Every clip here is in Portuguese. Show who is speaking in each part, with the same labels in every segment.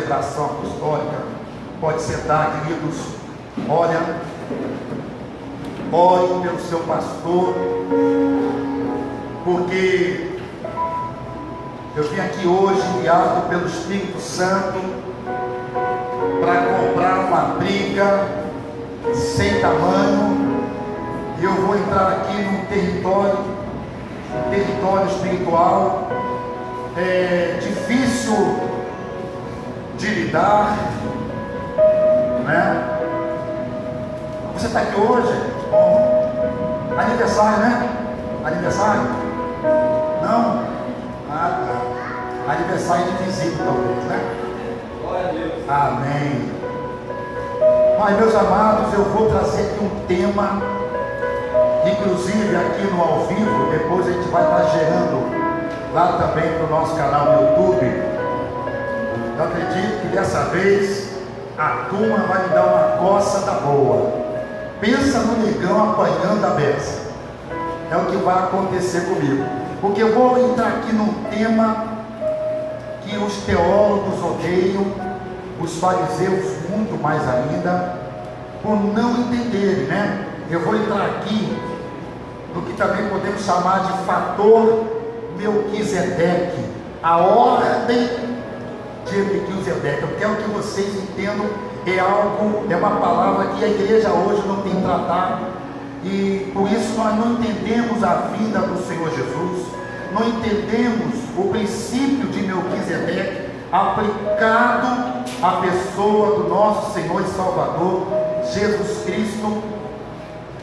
Speaker 1: celebração. oração apostólica. Pode sentar, queridos. Olha, ore pelo seu pastor, porque eu vim aqui hoje guiado pelo Espírito Santo para comprar uma briga sem tamanho, e eu vou entrar aqui num território espiritual difícil de lidar, né? Você está aqui hoje? Bom, aniversário, né? Aniversário? Não? Ah, tá. Aniversário de visita, talvez, né?
Speaker 2: Glória a Deus.
Speaker 1: Amém. Mas, meus amados, eu vou trazer aqui um tema, inclusive aqui no ao vivo, depois a gente vai estar gerando lá também para o nosso canal no YouTube. Eu acredito que dessa vez a turma vai me dar uma coça da boa. Pensa no negão apanhando a beça. É o que vai acontecer comigo, porque eu vou entrar aqui num tema que os teólogos odeiam, os fariseus muito mais ainda, por não entenderem, né? Eu vou entrar aqui no que também podemos chamar de fator Melquisedeque, a ordem de Melquisedeque. Eu quero que vocês entendam, é uma palavra que a igreja hoje não tem tratado, e por isso nós não entendemos a vida do Senhor Jesus, não entendemos o princípio de Melquisedeque aplicado à pessoa do nosso Senhor e Salvador Jesus Cristo,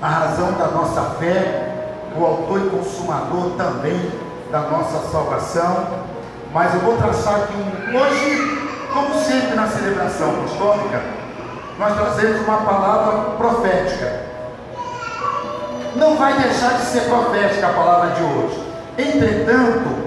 Speaker 1: a razão da nossa fé, o autor e consumador também da nossa salvação. Mas eu vou traçar aqui hoje, como sempre na celebração apostólica, nós trazemos uma palavra profética. Não vai deixar de ser profética a palavra de hoje, entretanto,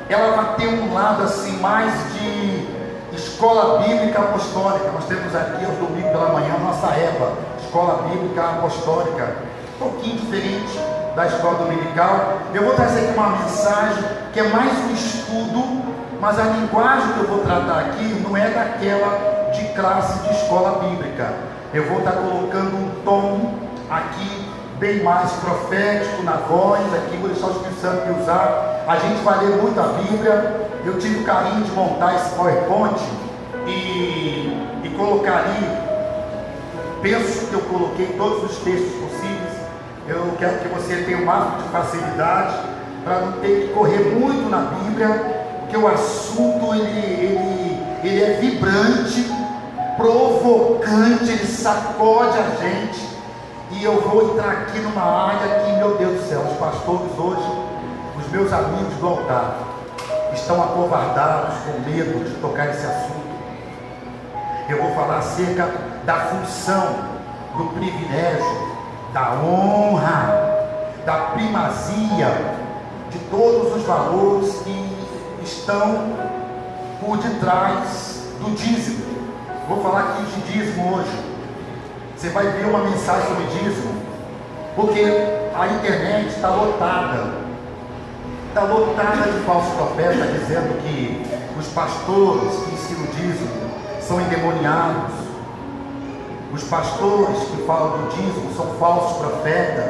Speaker 1: ela vai ter um lado assim mais de escola bíblica apostólica. Nós temos aqui aos domingos pela manhã nossa EBA, escola bíblica apostólica, um pouquinho diferente da escola dominical. Eu vou trazer aqui uma mensagem que é mais um estudo, mas a linguagem que eu vou tratar aqui não é daquela de classe de escola bíblica. Eu vou estar colocando um tom aqui bem mais profético na voz, aqui vou deixar o Espírito Santo me usar. A gente vai ler muito a Bíblia. Eu tive o carinho de montar esse PowerPoint e colocar ali, penso que eu coloquei todos os textos possíveis. Eu quero que você tenha o máximo de facilidade para não ter que correr muito na Bíblia, porque o assunto ele é vibrante, provocante, ele sacode a gente. E eu vou entrar aqui numa área que, meu Deus do céu, os pastores hoje, os meus amigos do altar, estão acovardados com medo de tocar esse assunto. Eu vou falar acerca da função, do privilégio, da honra, da primazia, de todos os valores que estão por detrás do dízimo. Vou falar aqui de dízimo hoje. Você vai ver uma mensagem sobre dízimo, porque a internet está lotada de falsos profetas dizendo que os pastores que ensinam o dízimo são endemoniados, os pastores que falam do dízimo são falsos profetas,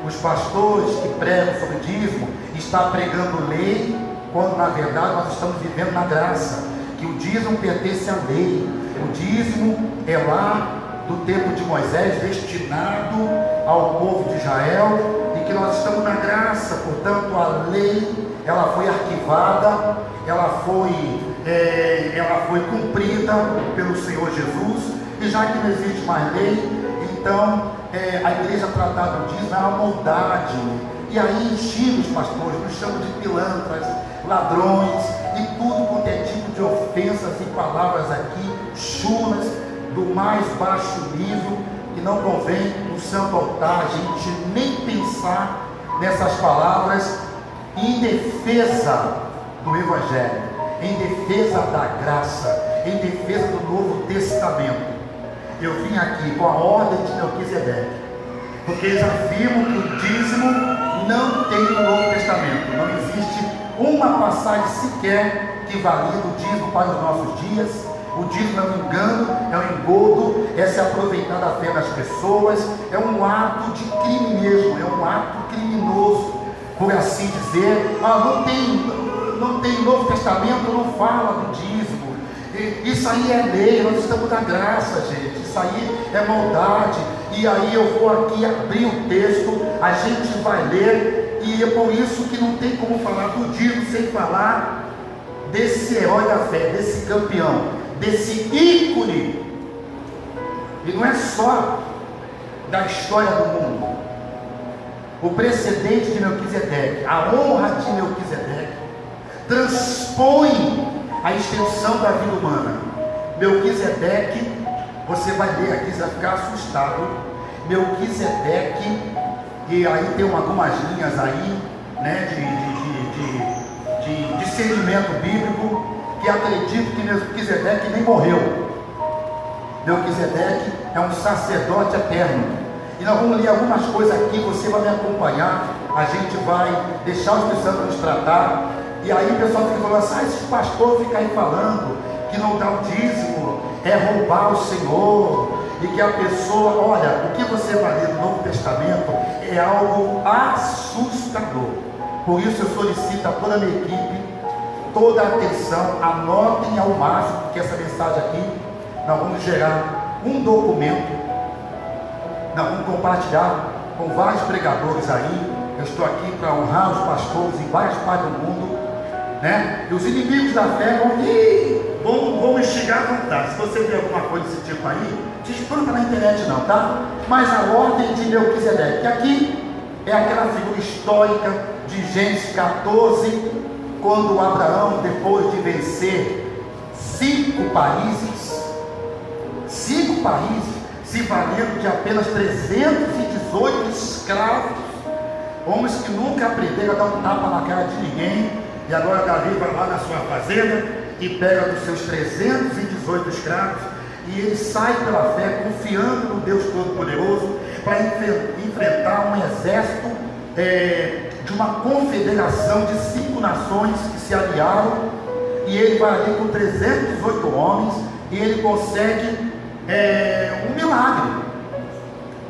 Speaker 1: os pastores que pregam sobre o dízimo estão pregando lei, quando na verdade nós estamos vivendo na graça, que o dízimo pertence à lei, o dízimo é lá do tempo de Moisés, destinado ao povo de Israel, e que nós estamos na graça. Portanto, a lei, ela foi arquivada, ela foi cumprida pelo Senhor Jesus, e já que não existe mais lei, então a igreja tratada disso é uma maldade, e aí enchemos os pastores, nos chamam de pilantras, ladrões, e tudo quanto é tipo de ofensas e palavras aqui, chulas, do mais baixo nível, que não convém no santo altar a gente nem pensar nessas palavras em defesa do Evangelho, em defesa da graça, em defesa do Novo Testamento. Eu vim aqui com a ordem de Melquisedeque, porque eles afirmam que o dízimo não tem no Novo Testamento, não existe uma passagem sequer que valida o dízimo para os nossos dias. O dízimo é um engano, é um engodo, é se aproveitar da fé das pessoas, é um ato de crime mesmo, é um ato criminoso, por assim dizer. Não tem Novo Testamento, não fala do dízimo. Isso aí é lei, nós estamos na graça, gente. Isso aí é maldade. E aí eu vou aqui abrir o texto, a gente vai ler, e é por isso que não tem como falar do dízimo sem falar desse herói da fé, desse campeão, desse ícone. E não é só da história do mundo. O precedente de Melquisedeque, a honra de Melquisedeque, transpõe a extensão da vida humana. Melquisedeque, você vai ler aqui, você vai ficar assustado. Melquisedeque, e aí tem algumas linhas aí, né, de discernimento bíblico, que acredito que Melquisedeque nem morreu. Melquisedeque é um sacerdote eterno. E nós vamos ler algumas coisas aqui, você vai me acompanhar, a gente vai deixar o Espírito Santo nos tratar. E aí o pessoal fica falando assim, esse pastor fica aí falando que não dá o dízimo, é roubar o Senhor, e que a pessoa, olha, o que você vai ler no Novo Testamento é algo assustador. Por isso eu solicito a toda a minha equipe, toda a atenção, anotem ao máximo, porque essa mensagem aqui, nós vamos gerar um documento, nós vamos compartilhar com vários pregadores aí. Eu estou aqui para honrar os pastores em várias partes do mundo, né? E os inimigos da fé vão instigar à vontade. Se você vê alguma coisa desse tipo aí, desfruta na internet não, tá? Mas a ordem de Melquisedeque, que aqui é aquela figura histórica de Gênesis 14, quando Abraão, depois de vencer 5 países, se valendo de apenas 318 escravos, homens que nunca aprenderam a dar um tapa na cara de ninguém, e agora Davi vai lá na sua fazenda e pega dos seus 318 escravos, e ele sai pela fé, confiando no Deus Todo-Poderoso, para enfrentar um exército de uma confederação de 5 nações que se aliaram, e ele vai ali com 318 homens, e ele consegue um milagre,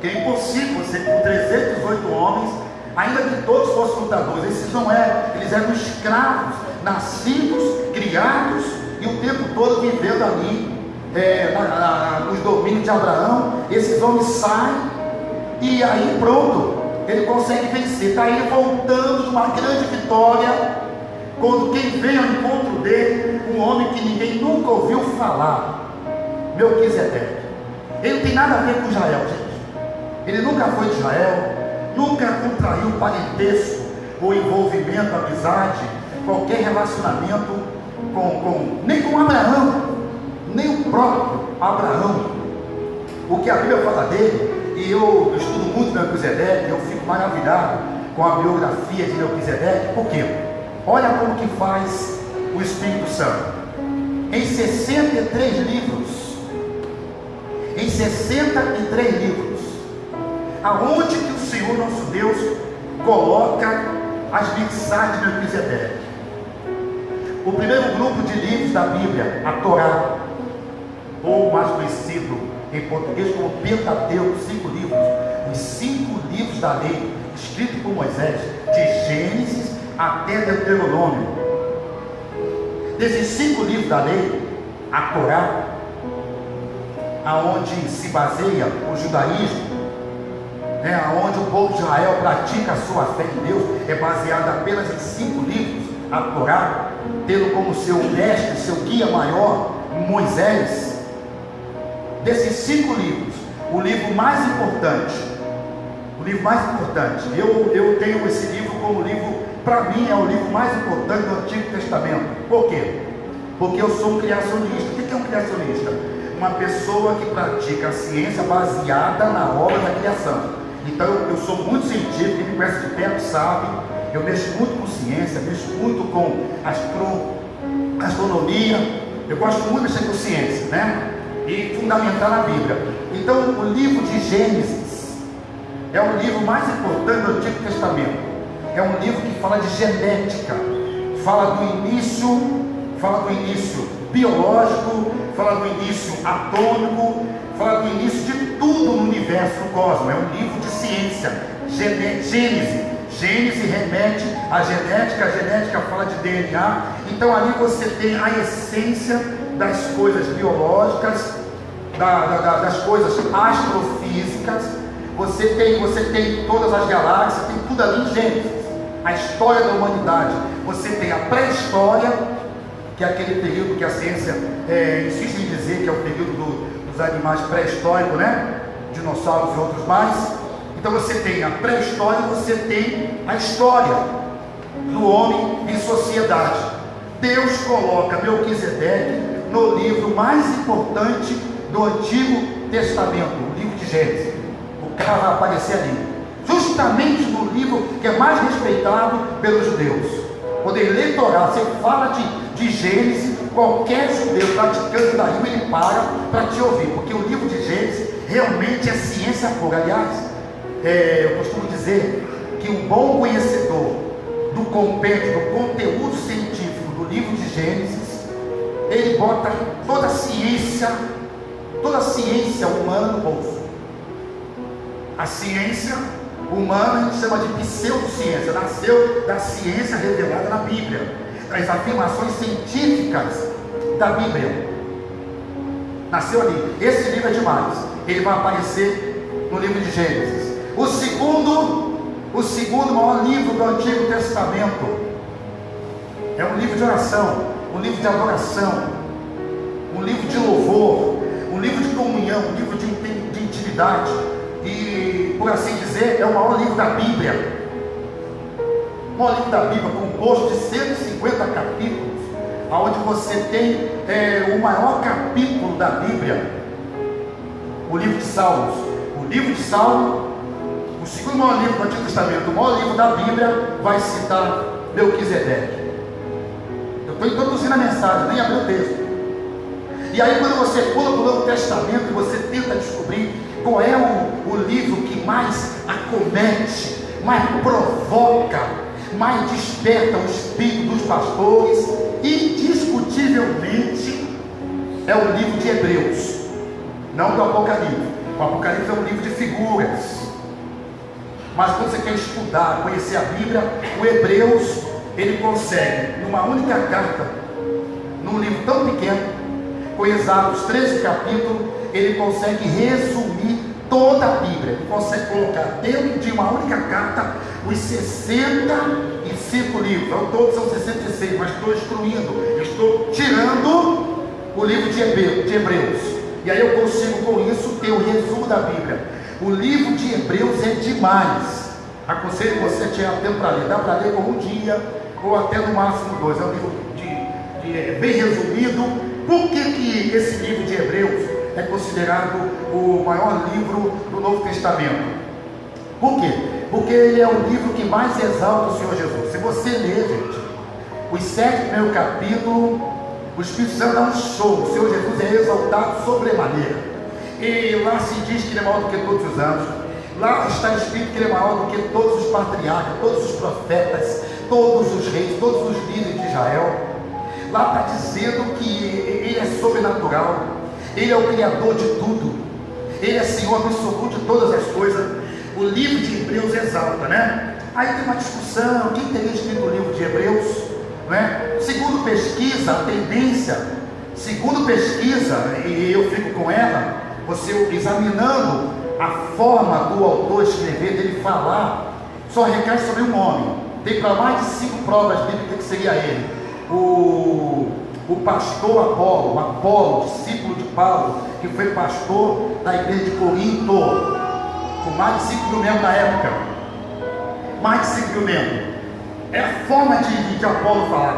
Speaker 1: que é impossível você com 318 homens, ainda que todos fossem lutadores, eles eram escravos, nascidos, criados, e o tempo todo vivendo ali, nos domínios de Abraão. Esses homens saem, e aí pronto, ele consegue vencer. Está ele voltando de uma grande vitória, quando quem vem ao encontro dele, um homem que ninguém nunca ouviu falar, Melquisedeque. Ele não tem nada a ver com Israel, gente. Ele nunca foi de Israel, nunca contraiu parentesco ou envolvimento, amizade, qualquer relacionamento nem com Abraão, nem o próprio Abraão. O que a Bíblia fala dele, e eu estudo muito Melquisedeque, eu fico maravilhado com a biografia de Melquisedeque. Por quê? Olha como que faz o Espírito Santo. Em 63 livros, aonde que o Senhor nosso Deus coloca as mensagens de Melquisedeque? O primeiro grupo de livros da Bíblia, a Torá, ou mais conhecido em português como Pentateuco, 5 livros, os 5 livros da lei, escritos por Moisés, de Gênesis até Deuteronômio. Desses 5 livros da lei, a Torá, aonde se baseia o judaísmo, aonde o povo de Israel pratica a sua fé em Deus, é baseado apenas em 5 livros, a Torá, tendo como seu mestre, seu guia maior, Moisés. Desses 5 livros, o livro mais importante, eu tenho esse livro como livro, para mim é o livro mais importante do Antigo Testamento. Por quê? Porque eu sou um criacionista. O que é um criacionista? Uma pessoa que pratica a ciência baseada na obra da criação. Então eu sou muito científico, quem me conhece de perto sabe, eu mexo muito com ciência, mexo muito com astronomia, eu gosto muito de mexer com ciência, né? E fundamentar na Bíblia. Então o livro de Gênesis é o livro mais importante do Antigo Testamento. É um livro que fala de genética, fala do início biológico, fala do início atômico, fala do início de tudo no universo, no cosmos. É um livro de ciência, Gênese. Gênese remete à genética, a genética fala de DNA. Então ali você tem a essência das coisas biológicas, das coisas astrofísicas. Você tem todas as galáxias, tem tudo ali em Gênesis. A história da humanidade. Você tem a pré-história, que é aquele período que a ciência insiste em dizer que é o período dos animais pré-históricos, né? Dinossauros e outros mais. Então você tem a pré-história e você tem a história do homem em sociedade. Deus coloca Melquisedeque no livro mais importante do Antigo Testamento, o livro de Gênesis. O cara vai aparecer ali, justamente no livro que é mais respeitado pelos judeus. Quando ele lê Torá, você fala de Gênesis, qualquer judeu praticante da rima, ele para te ouvir, porque o livro de Gênesis realmente é ciência pura. Aliás, eu costumo dizer que um bom conhecedor do compêndio, do conteúdo científico do livro de Gênesis, ele bota toda a ciência humana no bolso. A ciência humana a gente chama de pseudociência, nasceu da ciência revelada na Bíblia, das afirmações científicas da Bíblia, nasceu ali. Esse livro é demais, ele vai aparecer no livro de Gênesis. O segundo maior livro do Antigo Testamento é um livro de oração, um livro de adoração, um livro de louvor, um livro de comunhão, um livro de intimidade, e, por assim dizer, é o maior livro da Bíblia. O maior livro da Bíblia, composto de 150 capítulos, onde você tem o maior capítulo da Bíblia, o livro de Salmos. O livro de Salmos, o segundo maior livro do Antigo Testamento, o maior livro da Bíblia, vai citar Melquisedeque. Eu estou introduzindo a mensagem, nem abri o texto. E aí, quando você pula para o Novo Testamento e você tenta descobrir qual é o livro que mais acomete, mais provoca, mais desperta o espírito dos pastores, indiscutivelmente é o livro de Hebreus, não do Apocalipse. O Apocalipse é um livro de figuras. Mas quando você quer estudar, conhecer a Bíblia, o Hebreus, ele consegue, numa única carta, num livro tão pequeno, com exatos 13 capítulos, ele consegue resumir toda a Bíblia. Ele consegue colocar dentro de uma única carta os 65 livros. Ao todo são 66, mas estou excluindo, estou tirando o livro de Hebreus. E aí eu consigo com isso ter o resumo da Bíblia. O livro de Hebreus é demais. Aconselho você a tirar tempo para ler. Dá para ler com um dia, ou até no máximo 2. É um livro bem resumido. Por que esse livro de Hebreus é considerado o maior livro do Novo Testamento? Por quê? Porque ele é o livro que mais exalta o Senhor Jesus. Se você ler, gente, os 7 primeiros capítulos, o Espírito Santo dá um show. O Senhor Jesus é exaltado sobremaneira. E lá se diz que ele é maior do que todos os anjos. Lá está escrito que ele é maior do que todos os patriarcas, todos os profetas, todos os reis, todos os líderes de Israel. Lá está dizendo que ele é sobrenatural, ele é o criador de tudo, ele é Senhor absoluto de todas as coisas. O livro de Hebreus exalta, né? Aí tem uma discussão, quem teria escrito o livro de Hebreus, né? Segundo pesquisa, a tendência, e eu fico com ela, você examinando a forma do autor escrever, dele falar, só recai sobre um homem. Tem para mais de 5 provas bíblicas que seria ele. O pastor Apolo, discípulo de Paulo, que foi pastor da igreja de Corinto, com mais de 5 mil membros na época. Mais de 5 mil membros. É a forma de Apolo falar.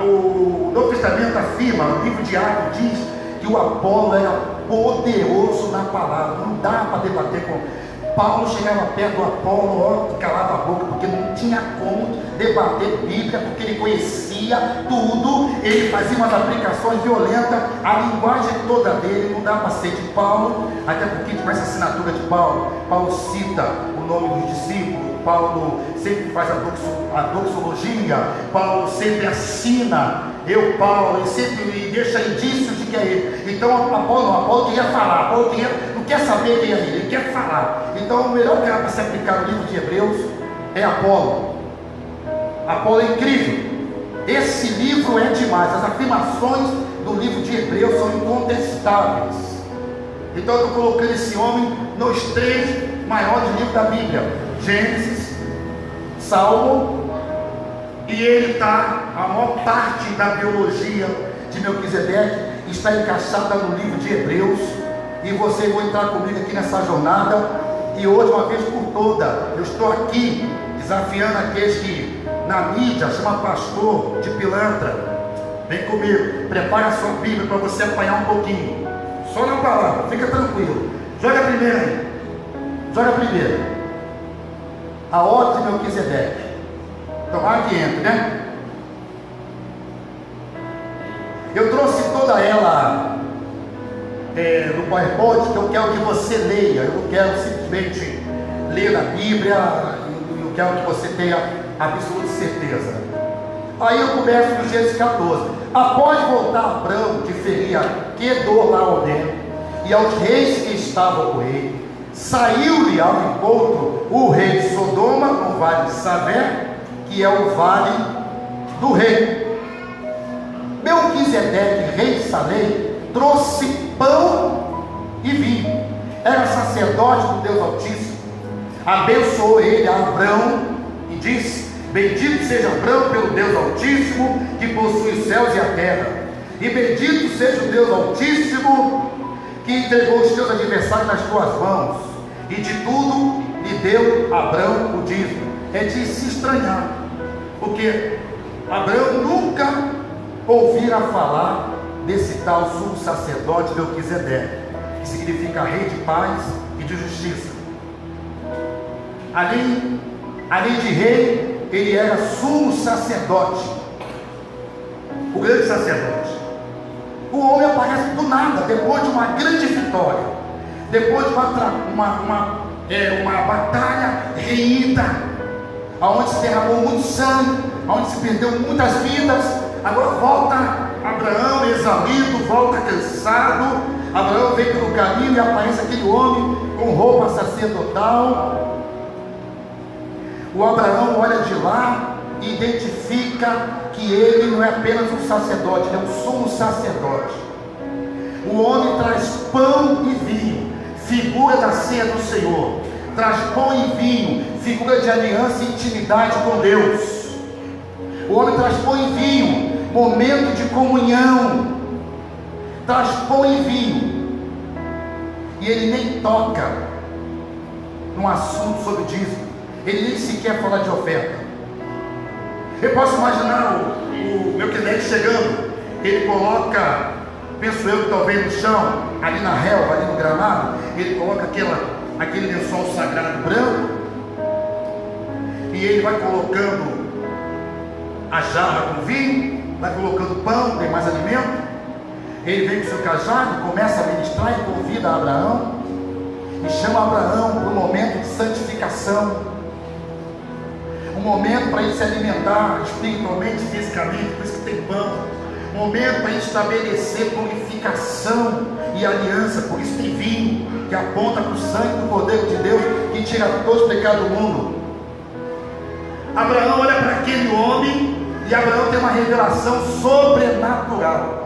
Speaker 1: O Novo Testamento afirma, no livro de Atos diz que o Apolo era poderoso na palavra. Não dá para debater com Paulo. Chegava perto do Apolo, calava a boca, porque não tinha como debater Bíblia, porque ele conhecia tudo, ele fazia umas aplicações violentas, a linguagem toda dele não dá para ser de Paulo, até porque com essa assinatura de Paulo cita o nome dos discípulos, Paulo sempre faz a doxologia, Paulo sempre assina, Paulo, e sempre deixa indícios Então Apolo queria falar, Apolo não quer saber quem é ele quer falar. Então o melhor cara para se aplicar no livro de Hebreus é Apolo. Apolo é incrível. Esse livro é demais. As afirmações do livro de Hebreus são incontestáveis. Então eu estou colocando esse homem nos 3 maiores livros da Bíblia: Gênesis, Salmo, e ele está, a maior parte da biologia de Melquisedeque está encaixada no livro de Hebreus. E vocês vão entrar comigo aqui nessa jornada. E hoje, uma vez por toda, eu estou aqui desafiando aqueles que na mídia chama pastor de pilantra. Vem comigo, prepara a sua Bíblia para você apanhar um pouquinho. Só na palavra, fica tranquilo. Joga a primeira aí. Joga a primeira. A ordem de Melquisedeque. Tomara que entre, né? Eu trouxe toda ela no PowerPoint, que eu quero que você leia. Eu não quero simplesmente ler na Bíblia. Eu quero que você tenha absoluta certeza. Aí eu começo no Gênesis 14. Após voltar Abrão, que feria Quedorlaomer e aos reis que estavam com ele, saiu-lhe ao encontro o rei de Sodoma, no vale de Savé, que é o vale do rei. Melquisedeque, rei de Salém, trouxe pão e vinho. Era sacerdote do Deus Altíssimo. Abençoou ele a Abrão e disse: bendito seja Abrão pelo Deus Altíssimo, que possui os céus e a terra. E bendito seja o Deus Altíssimo, que entregou os teus adversários nas tuas mãos. E de tudo lhe deu Abrão o dízimo. É de se estranhar, porque Abrão nunca ouvira falar desse tal sumo sacerdote Melquisedeque, que significa rei de paz e de justiça. Além de rei, ele era sumo sacerdote, o grande sacerdote. O homem aparece do nada, depois de uma grande vitória, depois de uma batalha reída, onde se derramou muito sangue, onde se perdeu muitas vidas. Agora volta Abraão exaurido, volta cansado. Abraão vem pelo caminho e aparece aquele homem com roupa sacerdotal. O Abraão olha de lá e identifica que ele não é apenas um sacerdote, ele é um sumo sacerdote. O homem traz pão e vinho, figura da ceia do Senhor. Traz pão e vinho, figura de aliança e intimidade com Deus. O homem traz pão e vinho, momento de comunhão. Traz pão e vinho, e ele nem toca num assunto sobre dízimo. Ele nem sequer fala de oferta. Eu posso imaginar o Melquisedeque chegando. Ele coloca, penso eu que talvez no chão, ali na relva, ali no gramado, ele coloca aquele lençol sagrado branco, e ele vai colocando a jarra com vinho, vai colocando pão, tem mais alimento. Ele vem com seu cajado, começa a ministrar e convida Abraão, e chama Abraão para um momento de santificação, um momento para ele se alimentar espiritualmente, fisicamente, por isso que tem pão, um momento para ele estabelecer purificação e aliança, por isso tem vinho, que aponta para o sangue do Cordeiro de Deus, que tira todos os pecados do mundo. Abraão olha para aquele homem, e Abraão tem uma revelação sobrenatural.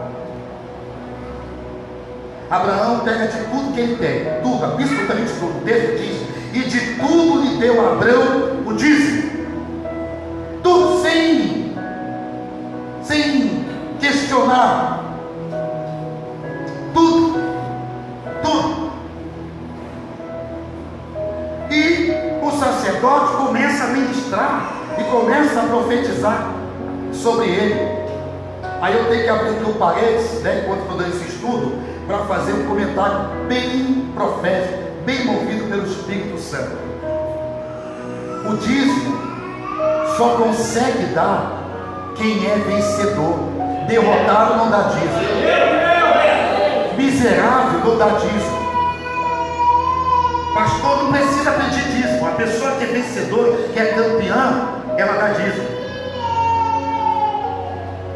Speaker 1: Abraão pega de tudo que ele tem, tudo, absolutamente tudo. O texto diz: e de tudo lhe deu Abraão o dízimo. Tudo sem questionar. Tudo. E o sacerdote começa a ministrar e começa a profetizar sobre ele. Aí eu tenho que abrir aqui um parênteses, né, enquanto estou dando esse estudo, para fazer um comentário bem profético, bem movido pelo Espírito Santo. O dízimo só consegue dar quem é vencedor. Derrotado não dá dízimo, miserável não dá dízimo. Pastor, não precisa pedir dízimo. A pessoa que é vencedora, que é campeã, ela dá dízimo.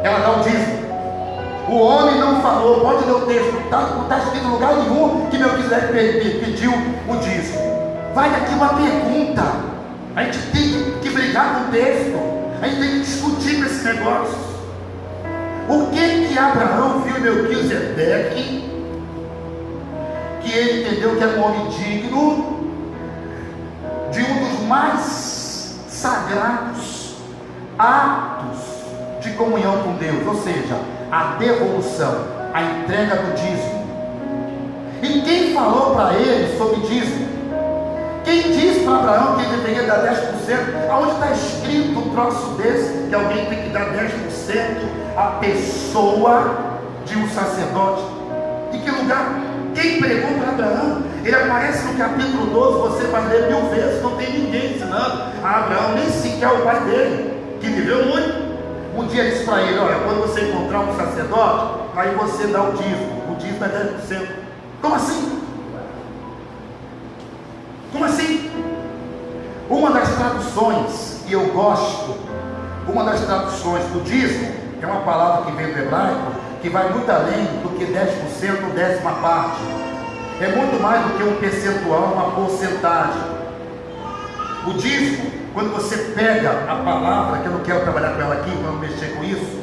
Speaker 1: Ela dá o dízimo. O homem não falou, pode ler o texto, não está escrito em lugar nenhum que Melquisedeque pediu o dízimo. Vai aqui uma pergunta, a gente tem que brigar com o texto, a gente tem que discutir com esse negócio. O que Abraão viu em Melquisedeque, que ele entendeu que era um homem digno de um dos mais sagrados atos de comunhão com Deus, ou seja, a devolução, a entrega do dízimo. E quem falou para ele sobre dízimo? Quem disse para Abraão que ele deveria dar 10%? Aonde está escrito um troço desse, que alguém tem que dar 10% à pessoa de um sacerdote? Em que lugar? Quem pregou para Abraão? Ele aparece no capítulo 12, você vai ler 1000 vezes, não tem ninguém ensinando a Abraão, nem sequer o pai dele, que viveu muito. Um dia disse para ele: olha, quando você encontrar um sacerdote, aí você dá o dízimo é 10%. Como assim? Como assim? Uma das traduções que eu gosto, uma das traduções do dízimo, é uma palavra que vem do hebraico, que vai muito além do que 10% ou décima parte. É muito mais do que um percentual, uma porcentagem. O dízimo, quando você pega a palavra, que eu não quero trabalhar com ela aqui, para não mexer com isso,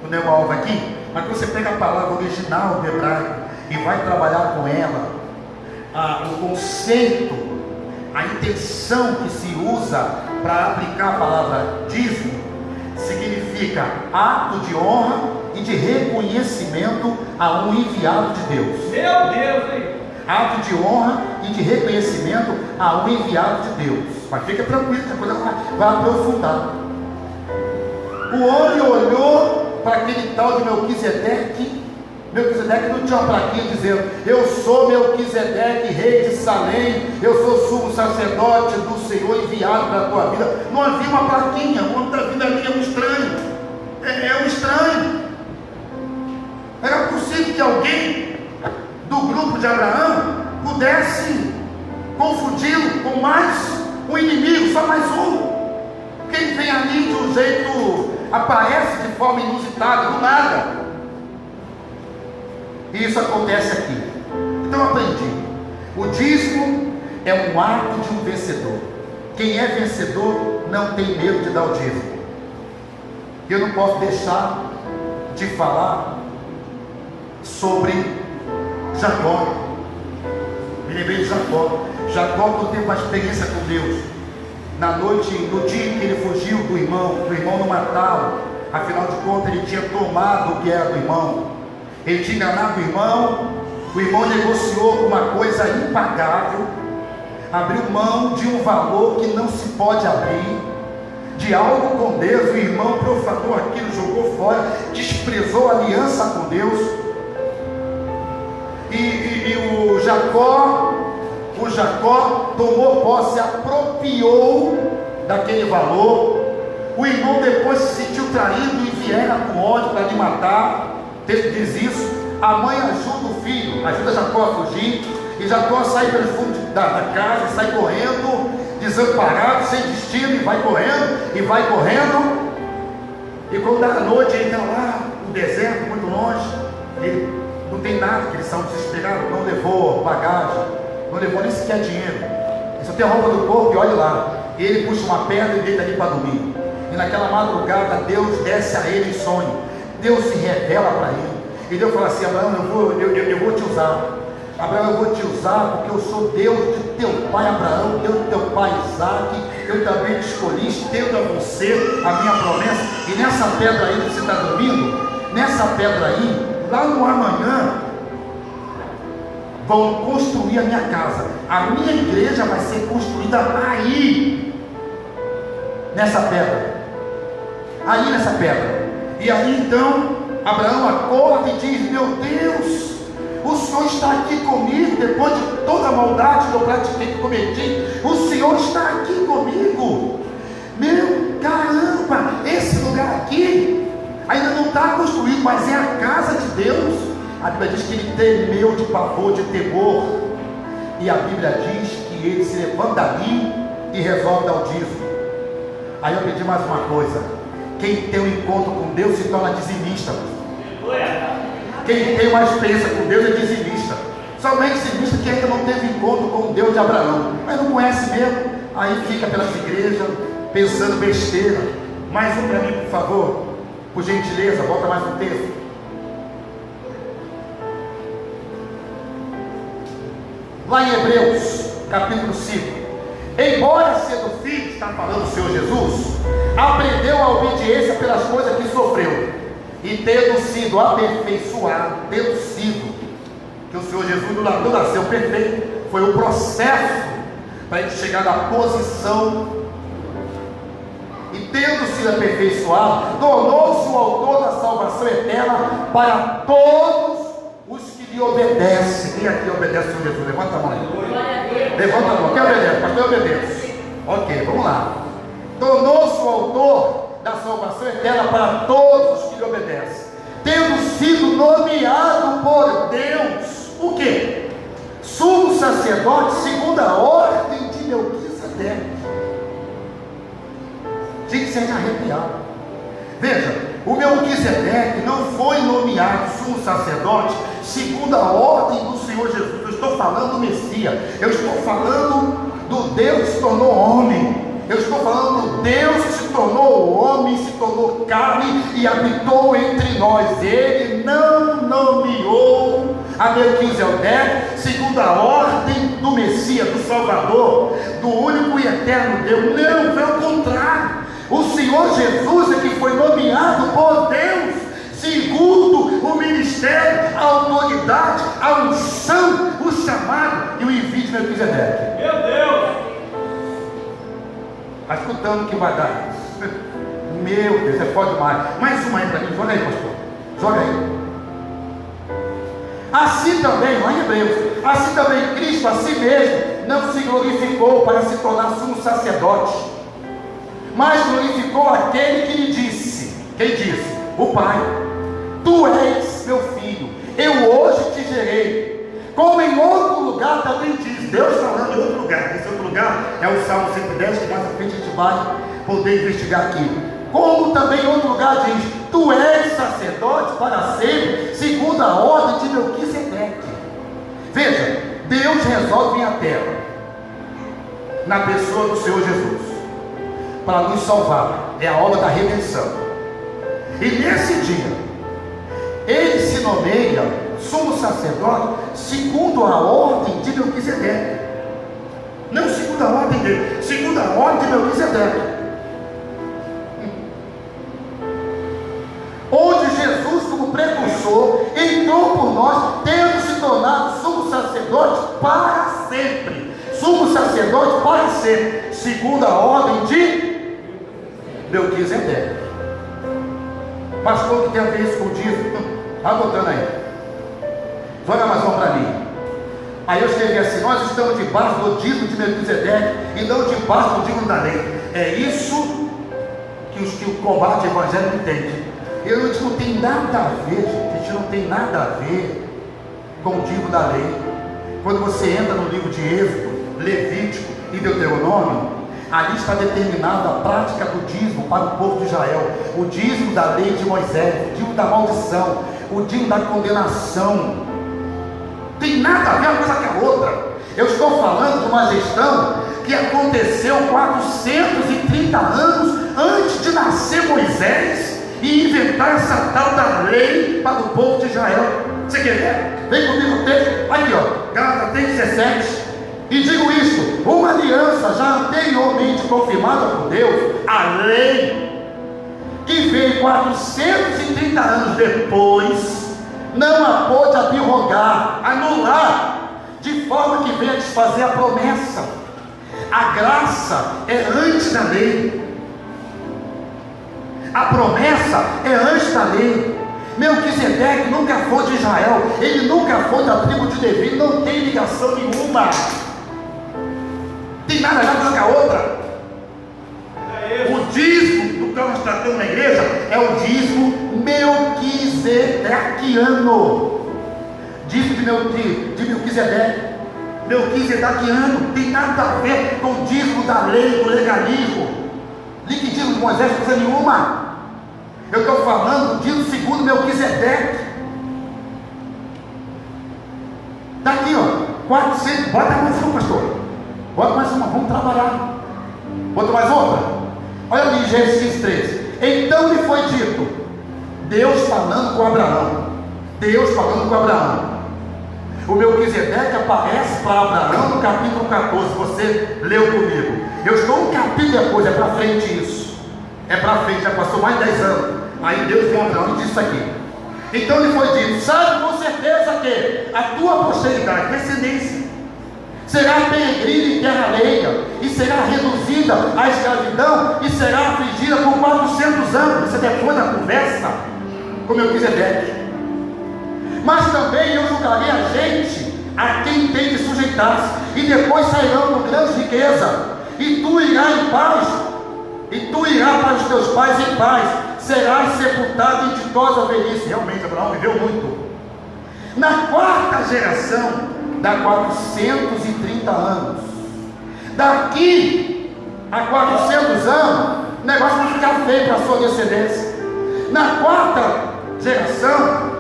Speaker 1: não é uma alvo aqui, mas quando você pega a palavra original do hebraico e vai trabalhar com ela, o conceito, a intenção que se usa para aplicar a palavra dízimo, significa ato de honra e de reconhecimento a um enviado de Deus. Meu Deus, hein? Ato de honra e de reconhecimento a um enviado de Deus. Mas fica tranquilo, que a coisa vai aprofundar. O homem olhou para aquele tal de Melquisedeque. Melquisedeque não tinha uma plaquinha dizendo: eu sou Melquisedeque, rei de Salém, eu sou sumo sacerdote do Senhor enviado para a tua vida. Não havia uma plaquinha. O homem está vindo ali, é um estranho. É um estranho. Era possível que alguém do grupo de Abraão pudesse confundi-lo com mais um inimigo, só mais um. Quem vem ali de um jeito, aparece de forma inusitada, do nada. E isso acontece aqui. Então eu aprendi: o dízimo é um ato de um vencedor. Quem é vencedor não tem medo de dar o dízimo. Eu não posso deixar de falar sobre Jacó. Me lembrei de Jacó. Jacó, quando teve uma experiência com Deus, na noite, no dia em que ele fugiu do irmão não matá-lo, afinal de contas ele tinha tomado o que era do irmão, ele tinha enganado o irmão negociou uma coisa impagável, abriu mão de um valor que não se pode abrir, de algo com Deus. O irmão profanou aquilo, jogou fora, desprezou a aliança com Deus. E o Jacó tomou posse, apropriou daquele valor. O irmão depois se sentiu traído e viera com ódio para lhe matar. O texto diz isso. A mãe ajuda o filho, ajuda Jacó a fugir, e Jacó sai pelo fundo da casa, sai correndo, desamparado, sem destino, e vai correndo, e quando dá a noite, ele está lá no deserto, muito longe, ele não tem nada, que eles são desesperados, não levou bagagem, não levou nem sequer dinheiro, ele só tem a roupa do corpo, e olha lá, ele puxa uma pedra e deita ali para dormir. E naquela madrugada Deus desce a ele em sonho, Deus se revela para ele, e Deus fala assim: Abraão, eu vou te usar. Abraão, eu vou te usar porque eu sou Deus de teu pai Abraão, Deus de teu pai Isaac, eu também te escolhi, estendo a você a minha promessa. E nessa pedra aí que você está dormindo, nessa pedra aí, lá no amanhã, vão construir a minha casa. A minha igreja vai ser construída aí, nessa pedra. Aí nessa pedra. E aí então, Abraão acorda e diz: meu Deus, o Senhor está aqui comigo, depois de toda a maldade que eu pratiquei, que cometi, o Senhor está aqui comigo. Meu caramba, esse lugar aqui ainda não está construído, mas é a casa de Deus. A Bíblia diz que ele temeu de pavor, de temor. E a Bíblia diz que ele se levanta ali e resolve dar o dízimo. Aí eu pedi mais uma coisa: quem tem um encontro com Deus se torna dizimista. Quem tem uma experiência com Deus é dizimista. Somente dizimista que ainda não teve encontro com o Deus de Abraão, mas não conhece mesmo, aí fica pelas igrejas pensando besteira. Mais um para mim, por favor, por gentileza, volta mais um texto. Lá em Hebreus, capítulo 5. Embora sendo filho, está falando o Senhor Jesus, aprendeu a obediência pelas coisas que sofreu, e tendo sido aperfeiçoado, que o Senhor Jesus não nasceu perfeito, foi o processo para ele chegar na posição, e tendo sido aperfeiçoado, tornou-se o autor da salvação eterna para todos os que lhe obedecem. Quem aqui obedece ao Senhor Jesus? Levanta a mão aí. Levanta a mão. Quem obedece? Pastor, obedece. Ok, vamos lá. Tornou-se o autor da salvação eterna para todos os que lhe obedecem, tendo sido nomeado por Deus, o quê? Sumo sacerdote segundo a ordem de Melquisedeque. Gente, você é arrepiado. Veja, o Melquisedeque não foi nomeado sumo sacerdote segundo a ordem do Senhor Jesus. Eu estou falando do Messias, eu estou falando do Deus que se tornou homem, eu estou falando do Deus que se tornou homem, se tornou carne e habitou entre nós. Ele não nomeou a Melquisedeque segundo a ordem do Messias, do Salvador, do único e eterno Deus. Não, pelo contrário, o Senhor Jesus é que foi nomeado por Deus segundo o ministério, a autoridade, a unção, o chamado e o envio de Melquisedeque.
Speaker 2: Meu Deus!
Speaker 1: Está escutando o que vai dar? Meu Deus, é pode demais. Mais uma aí para mim, joga aí, pastor. Joga aí. Assim também, lá em Hebreus, assim também Cristo a si mesmo não se glorificou para se tornar sumo sacerdote, mas glorificou aquele que lhe disse. Quem disse? O Pai: tu és meu filho, eu hoje te gerei. Como em outro lugar também diz, Deus falando em outro lugar. Esse outro lugar é o Salmo 110, que mais à frente a gente vai poder investigar aqui. Como também em outro lugar diz: tu és sacerdote para sempre, segundo a ordem de Melquisedeque. Veja, Deus resolve vir à terra na pessoa do Senhor Jesus para nos salvar. É a obra da redenção. E nesse dia ele se nomeia sumo sacerdote segundo a ordem de Melquisedeque. Não segundo a ordem dele, segundo a ordem de Melquisedeque. Onde Jesus, como precursor, entrou por nós, tendo se tornado sumo sacerdote para sempre. Sumo sacerdote para sempre, segundo a ordem de Melquisedeque. Pastor, que tem a ver isso com o dízimo? Está botando aí. Joga mais um para mim. Aí eu escrevi assim: nós estamos debaixo do dízimo de Melquisedeque e não debaixo do dízimo da lei. É isso que os que combatem o evangelho entendem. Eu não digo, não tem nada a ver, gente, não tem nada a ver com o dízimo da lei. Quando você entra no livro de Êxodo, Levítico e Deuteronômio, ali está determinada a prática do dízimo para o povo de Israel. O dízimo da lei de Moisés, o dízimo da maldição, o dízimo da condenação. Tem nada a ver uma coisa com a outra. Eu estou falando de uma gestão que aconteceu 430 anos antes de nascer Moisés e inventar essa tal da lei para o povo de Israel. Você quer ver? Vem comigo o texto. Aqui ó, Gálatas 3,17. E digo isto: uma aliança já anteriormente confirmada por Deus, a lei, que veio 430 anos depois, não a pôde abrogar, anular, de forma que venha desfazer a promessa. A graça é antes da lei, a promessa é antes da lei. Melquisedeque nunca foi de Israel, ele nunca foi da tribo de Levi, não tem ligação nenhuma, tem nada a ver com a outra. O dízimo do qual nós tratamos na igreja é o dízimo melquisedequiano. Dízimo de Melquisedeque, melquisedequiano, tem nada a ver com o dízimo da lei, do legalismo, liquidismo de Moisés, coisa nenhuma. Eu estou falando do dízimo segundo Melquisedeque. Está aqui, ó, 400, bota mais uma, pastor. Bota mais uma, vamos trabalhar. Bota mais outra. Olha ali, Gênesis 13. Então lhe foi dito, Deus falando com Abraão. Deus falando com Abraão. O Melquisedeque aparece para Abraão no capítulo 14. Você leu comigo. Eu estou um capítulo depois, é para frente isso. É para frente, já passou mais de 10 anos. Aí Deus vem a Abraão e disse isso aqui. Então lhe foi dito, sabe com certeza que a tua posteridade, descendência, será peregrina em terra alheia, e será reduzida à escravidão, e será afligida por 400 anos. Isso é depois da conversa com Melquisedeque. Mas também eu julgarei a gente a quem tem de sujeitar-se, e depois sairão com grande riqueza, e tu irás em paz, e tu irás para os teus pais em paz, serás sepultado em ditosa velhice. Realmente Abraão viveu muito. Na quarta geração dá 430 anos. Daqui a 400 anos o negócio vai ficar feio para a sua descendência. Na quarta geração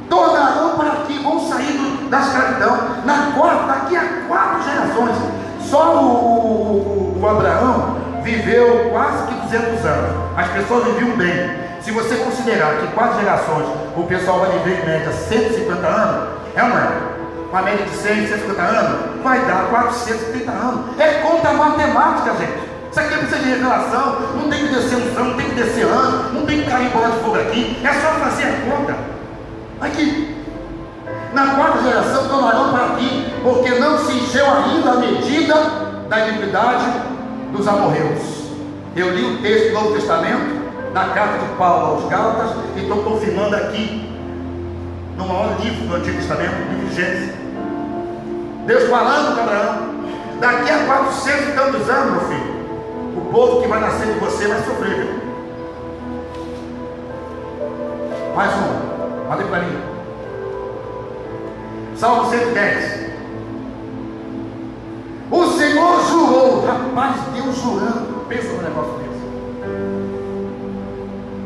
Speaker 1: tornarão para aqui, vão sair da escravidão. Na quarta, daqui a 4 gerações. Só o Abraão viveu quase que 200 anos. As pessoas viviam bem. Se você considerar que 4 gerações o pessoal vai viver em média 150 anos, é uma com a média de 100, 150 anos, vai dar 430 anos. É conta matemática, gente. Isso aqui precisa de revelação. Não tem que descer no chão, não tem que descer ano, não tem que cair bola de fogo aqui. É só fazer a conta. Aqui. Na quarta geração tornarão para aqui, porque não se encheu ainda a medida da iniquidade dos amorreus. Eu li o texto do Novo Testamento, na carta de Paulo aos Gálatas, e estou confirmando aqui, no maior livro do Antigo Testamento, o livro de Gênesis. Deus falando com Abraão, daqui a 400 e tantos anos, meu filho, o povo que vai nascer de você vai sofrer, viu? Mais um, olha para mim. Salmo 110. O Senhor jurou. Rapaz, Deus jurando. Pensa no negócio desse.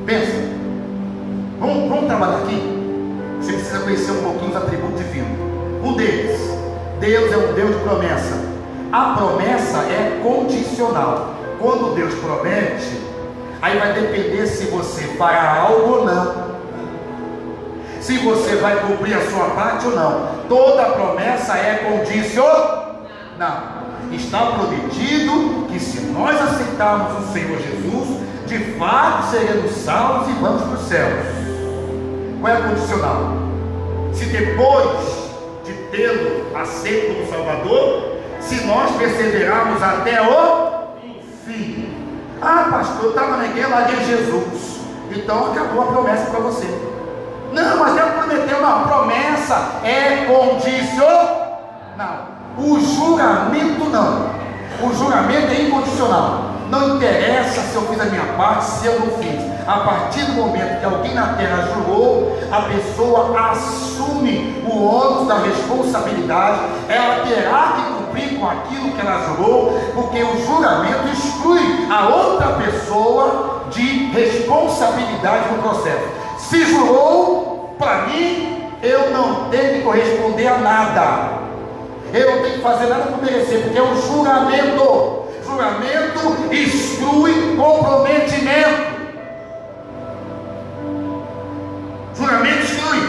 Speaker 1: Pensa. Vamos trabalhar aqui. Você precisa conhecer um pouquinho os atributos divinos. Um deles, Deus é um Deus de promessa. A promessa é condicional. Quando Deus promete, aí vai depender se você fará algo ou não, se você vai cumprir a sua parte ou não. Toda promessa é condicional. Está prometido que se nós aceitarmos o Senhor Jesus, de fato seremos salvos e vamos para os céus. Qual é a condicional? Se depois de tê-lo aceito como Salvador, se nós perseverarmos até o fim. Ah, pastor, eu estava na igreja, larguei Jesus, então acabou a promessa para você. Não, mas Deus prometeu. Não, promessa é condicional. O juramento não. O juramento é incondicional. Não interessa se eu fiz a minha parte, se eu não fiz. A partir do momento que alguém na terra jurou, a pessoa assume o ônus da responsabilidade. Ela terá que cumprir com aquilo que ela jurou, porque o juramento exclui a outra pessoa de responsabilidade no processo. Se jurou, para mim, eu não tenho que corresponder a nada. Eu não tenho que fazer nada para merecer, porque é um juramento. Juramento exclui comprometimento. Juramento exclui.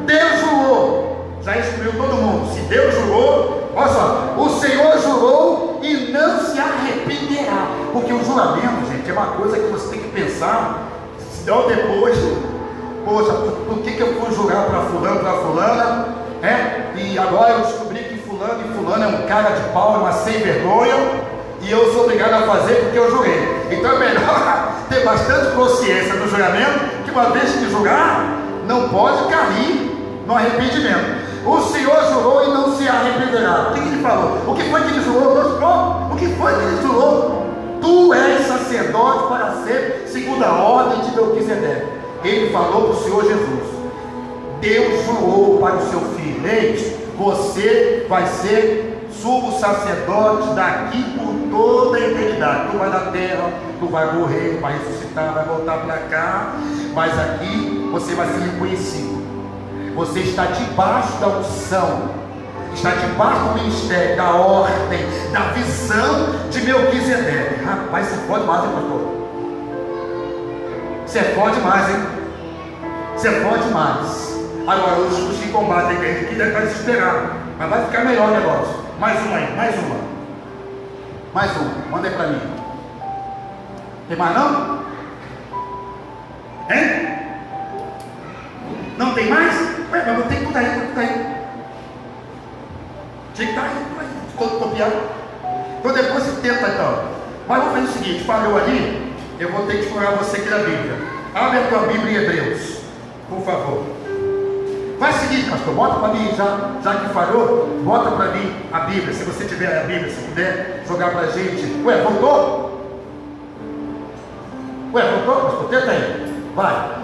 Speaker 1: Deus jurou, já excluiu todo mundo. Se Deus jurou, olha só, o Senhor jurou e não se arrependerá. Porque o juramento, gente, é uma coisa que você tem que pensar. Então depois, poxa, por que eu fui jurar para fulano, para fulana? E agora eu descobri que fulano e fulano é um cara de pau, é uma sem vergonha, e eu sou obrigado a fazer porque eu jurei. Então é melhor ter bastante consciência do juramento, que uma vez que jurar, não pode cair no arrependimento. O Senhor jurou e não se arrependerá. O que ele falou? O que foi que ele jurou? O que foi que ele jurou? Tu és sacerdote para ser segundo a ordem de Melquisedeque. Ele falou para o Senhor Jesus. Deus jurou para o seu filho: eis, você vai ser sumo sacerdote daqui por toda a eternidade. Tu vai na terra, tu vai morrer, vai ressuscitar, vai voltar para cá, mas aqui você vai ser reconhecido. Você está debaixo da unção, está debaixo do ministério, da ordem, da visão de Melquisedeque. Rapaz, você pode mais, hein, pastor? Você pode mais, hein? Você pode mais. Agora, os que combatem aqui, que deve estar desesperado, mas vai ficar melhor o negócio. Mais uma aí, mais uma. Mais uma, manda aí para mim. Tem mais não? Hein? Não tem mais? Ué, mas não tem tudo aí, tudo aí. Tinha que estar aí, todo copiado. Então depois você tenta então. Mas vamos fazer o seguinte, falhou ali, eu vou ter que explorar você aqui na Bíblia. Abre a tua Bíblia em Hebreus, por favor. Faz o seguinte, pastor, bota para mim, já que falhou, bota para mim a Bíblia. Se você tiver a Bíblia, se puder jogar para a gente. Ué, voltou? Ué, voltou, pastor? Tenta aí, vai.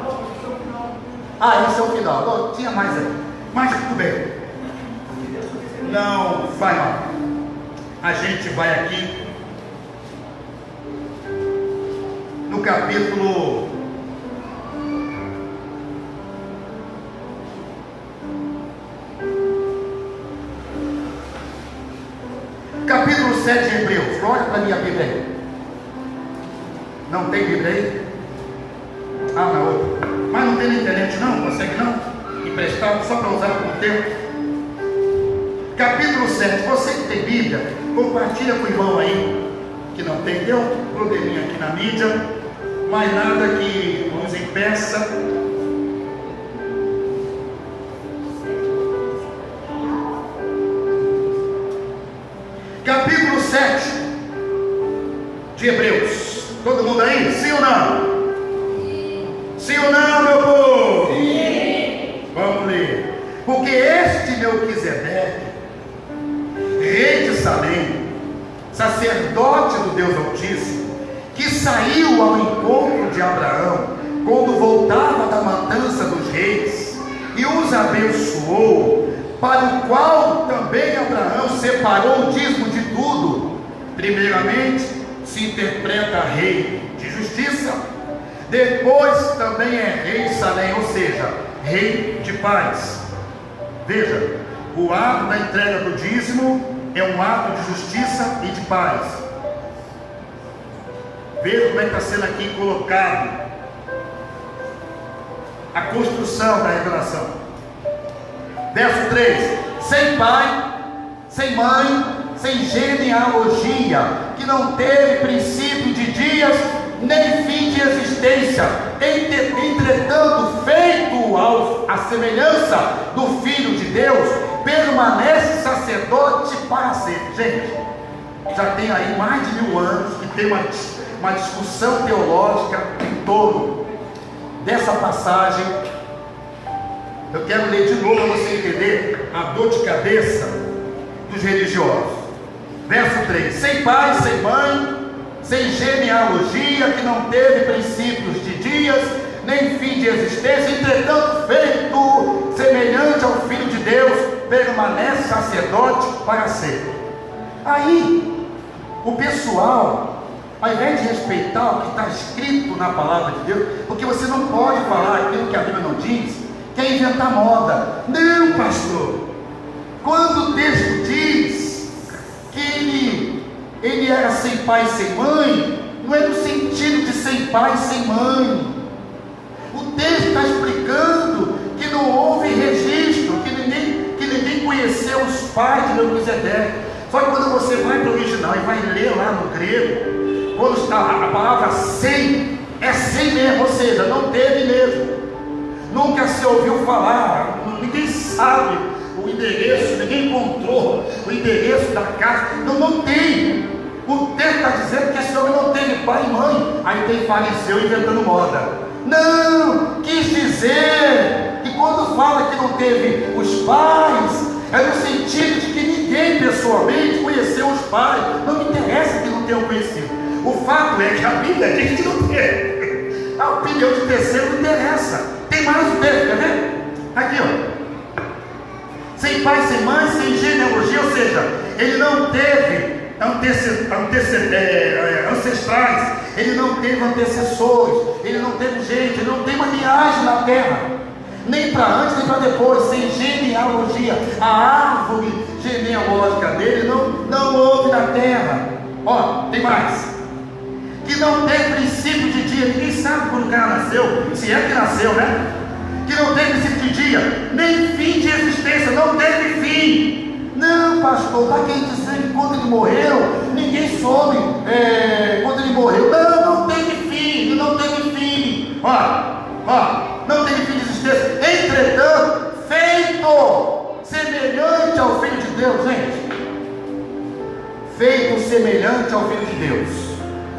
Speaker 1: Esse é o final. Não, tinha mais aí. Mas tudo bem. Não vai mal. A gente vai aqui no capítulo 7 de Hebreus. Olha para minha Bíblia aí. Não tem Bíblia aí? Na outra. Mas não tem na internet não? Consegue não? Emprestado só para usar por tempo. Capítulo 7. Você que tem Bíblia, compartilha com o irmão aí que não tem. Deu um probleminha aqui na mídia, mas nada que nos impeça. Capítulo 7 de Hebreus. Todo mundo aí? Sim ou não? Sim ou não, meu povo? Sim. Vamos ler. Porque este Melquisedeque, rei de Salém, sacerdote do Deus Altíssimo, que saiu ao encontro de Abraão quando voltava da matança dos reis e os abençoou, para o qual também Abraão separou o dízimo de tudo. Primeiramente se interpreta rei de justiça, depois também é rei de Salém, ou seja, rei de paz. Veja, o ato da entrega do dízimo é um ato de justiça e de paz. Veja como é que está sendo aqui colocado a construção da revelação. Verso 3: sem pai, sem mãe, sem genealogia, que não teve princípio de dias, nem fim de existência, entretanto feito à semelhança do Filho de Deus, permanece sacerdote para sempre. Gente, já tem aí mais de 1000 anos que tem uma discussão teológica em torno dessa passagem. Eu quero ler de novo para você entender a dor de cabeça dos religiosos. Verso 3: sem pai, sem mãe, sem genealogia, que não teve princípios de dias, nem fim de existência, entretanto feito semelhante ao Filho de Deus, permanece sacerdote para sempre. Aí, o pessoal, ao invés de respeitar o que está escrito na palavra de Deus, porque você não pode falar aquilo que a Bíblia não diz, quer inventar moda. Não, pastor, quando o texto diz que ele era sem pai e sem mãe, não é no sentido de sem pai e sem mãe. O texto está explicando que não houve registro, que ninguém conheceu os pais de Melquisedeque. Só que quando você vai para o original e vai ler lá no grego, quando está a palavra sem, é sem mesmo, ou seja, não teve mesmo. Nunca se ouviu falar, ninguém sabe o endereço, ninguém encontrou o endereço da casa, não tem. O texto está dizendo que esse homem não teve pai e mãe, aí tem faleceu inventando moda. Não, quis dizer que quando fala que não teve os pais, é no sentido de que ninguém pessoalmente conheceu os pais. Não me interessa que não tenham conhecido, o fato é que a Bíblia diz que não teve. A opinião de terceiro não interessa. Tem mais um texto, quer ver? Aqui, ó. Sem pai, sem mãe, sem genealogia, ou seja, ele não teve ancestrais, ele não teve antecessores, ele não teve gente, ele não tem uma linhagem na terra, nem para antes nem para depois, sem genealogia. A árvore tem a lógica dele, não houve na terra. Ó, tem mais. Que não tem princípio de dia. Ninguém sabe quando o cara nasceu, se é que nasceu, né? Que não tem princípio de dia, nem fim de existência, não teve fim. Não, pastor, para quem dizer que quando ele morreu, ninguém soube quando ele morreu. Não teve fim, não teve fim. Ó, não teve fim de existência. Entretanto, feito semelhante ao Filho de Deus, gente. Feito semelhante ao Filho de Deus.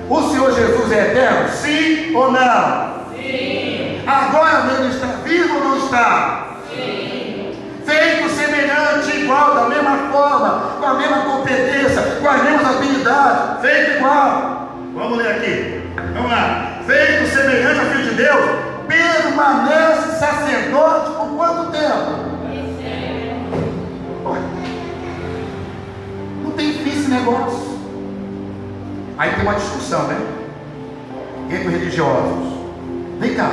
Speaker 1: O Senhor Jesus é eterno? Sim ou não? Sim. Agora ele está vivo ou não está? Sim. Feito semelhante, igual, da mesma forma, com a mesma competência, com as mesmas habilidades, feito igual. Vamos ler aqui. Vamos lá. Feito semelhante ao Filho de Deus, permanece sacerdote por quanto tempo? Não tem fim esse negócio. Aí tem uma discussão, né? Entre os religiosos. Vem cá,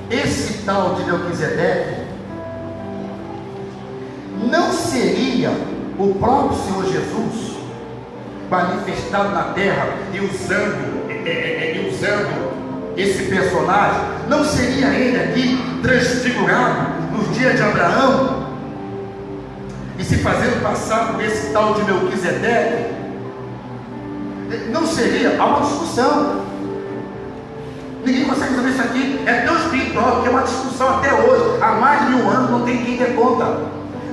Speaker 1: esse tal de Melquisedeque não seria o próprio Senhor Jesus manifestado na terra e usando esse personagem? Não seria ele aqui transfigurado nos dias de Abraão e se fazendo passar por esse tal de Melquisedeque? Não seria? Há uma discussão. Ninguém consegue resolver isso aqui. É tão espiritual que é uma discussão até hoje. Há mais de 1000 anos não tem quem dê conta.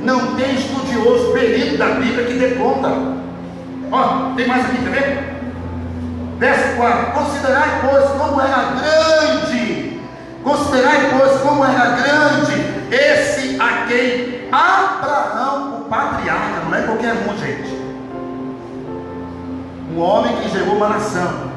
Speaker 1: Não tem estudioso, perito da Bíblia que dê conta. Ó, tem mais aqui, quer ver? Verso 4. Considerai, pois, como era grande. Considerai, pois, como era grande esse a quem Abraão, o patriarca, não é qualquer um, gente. Um homem que gerou uma nação.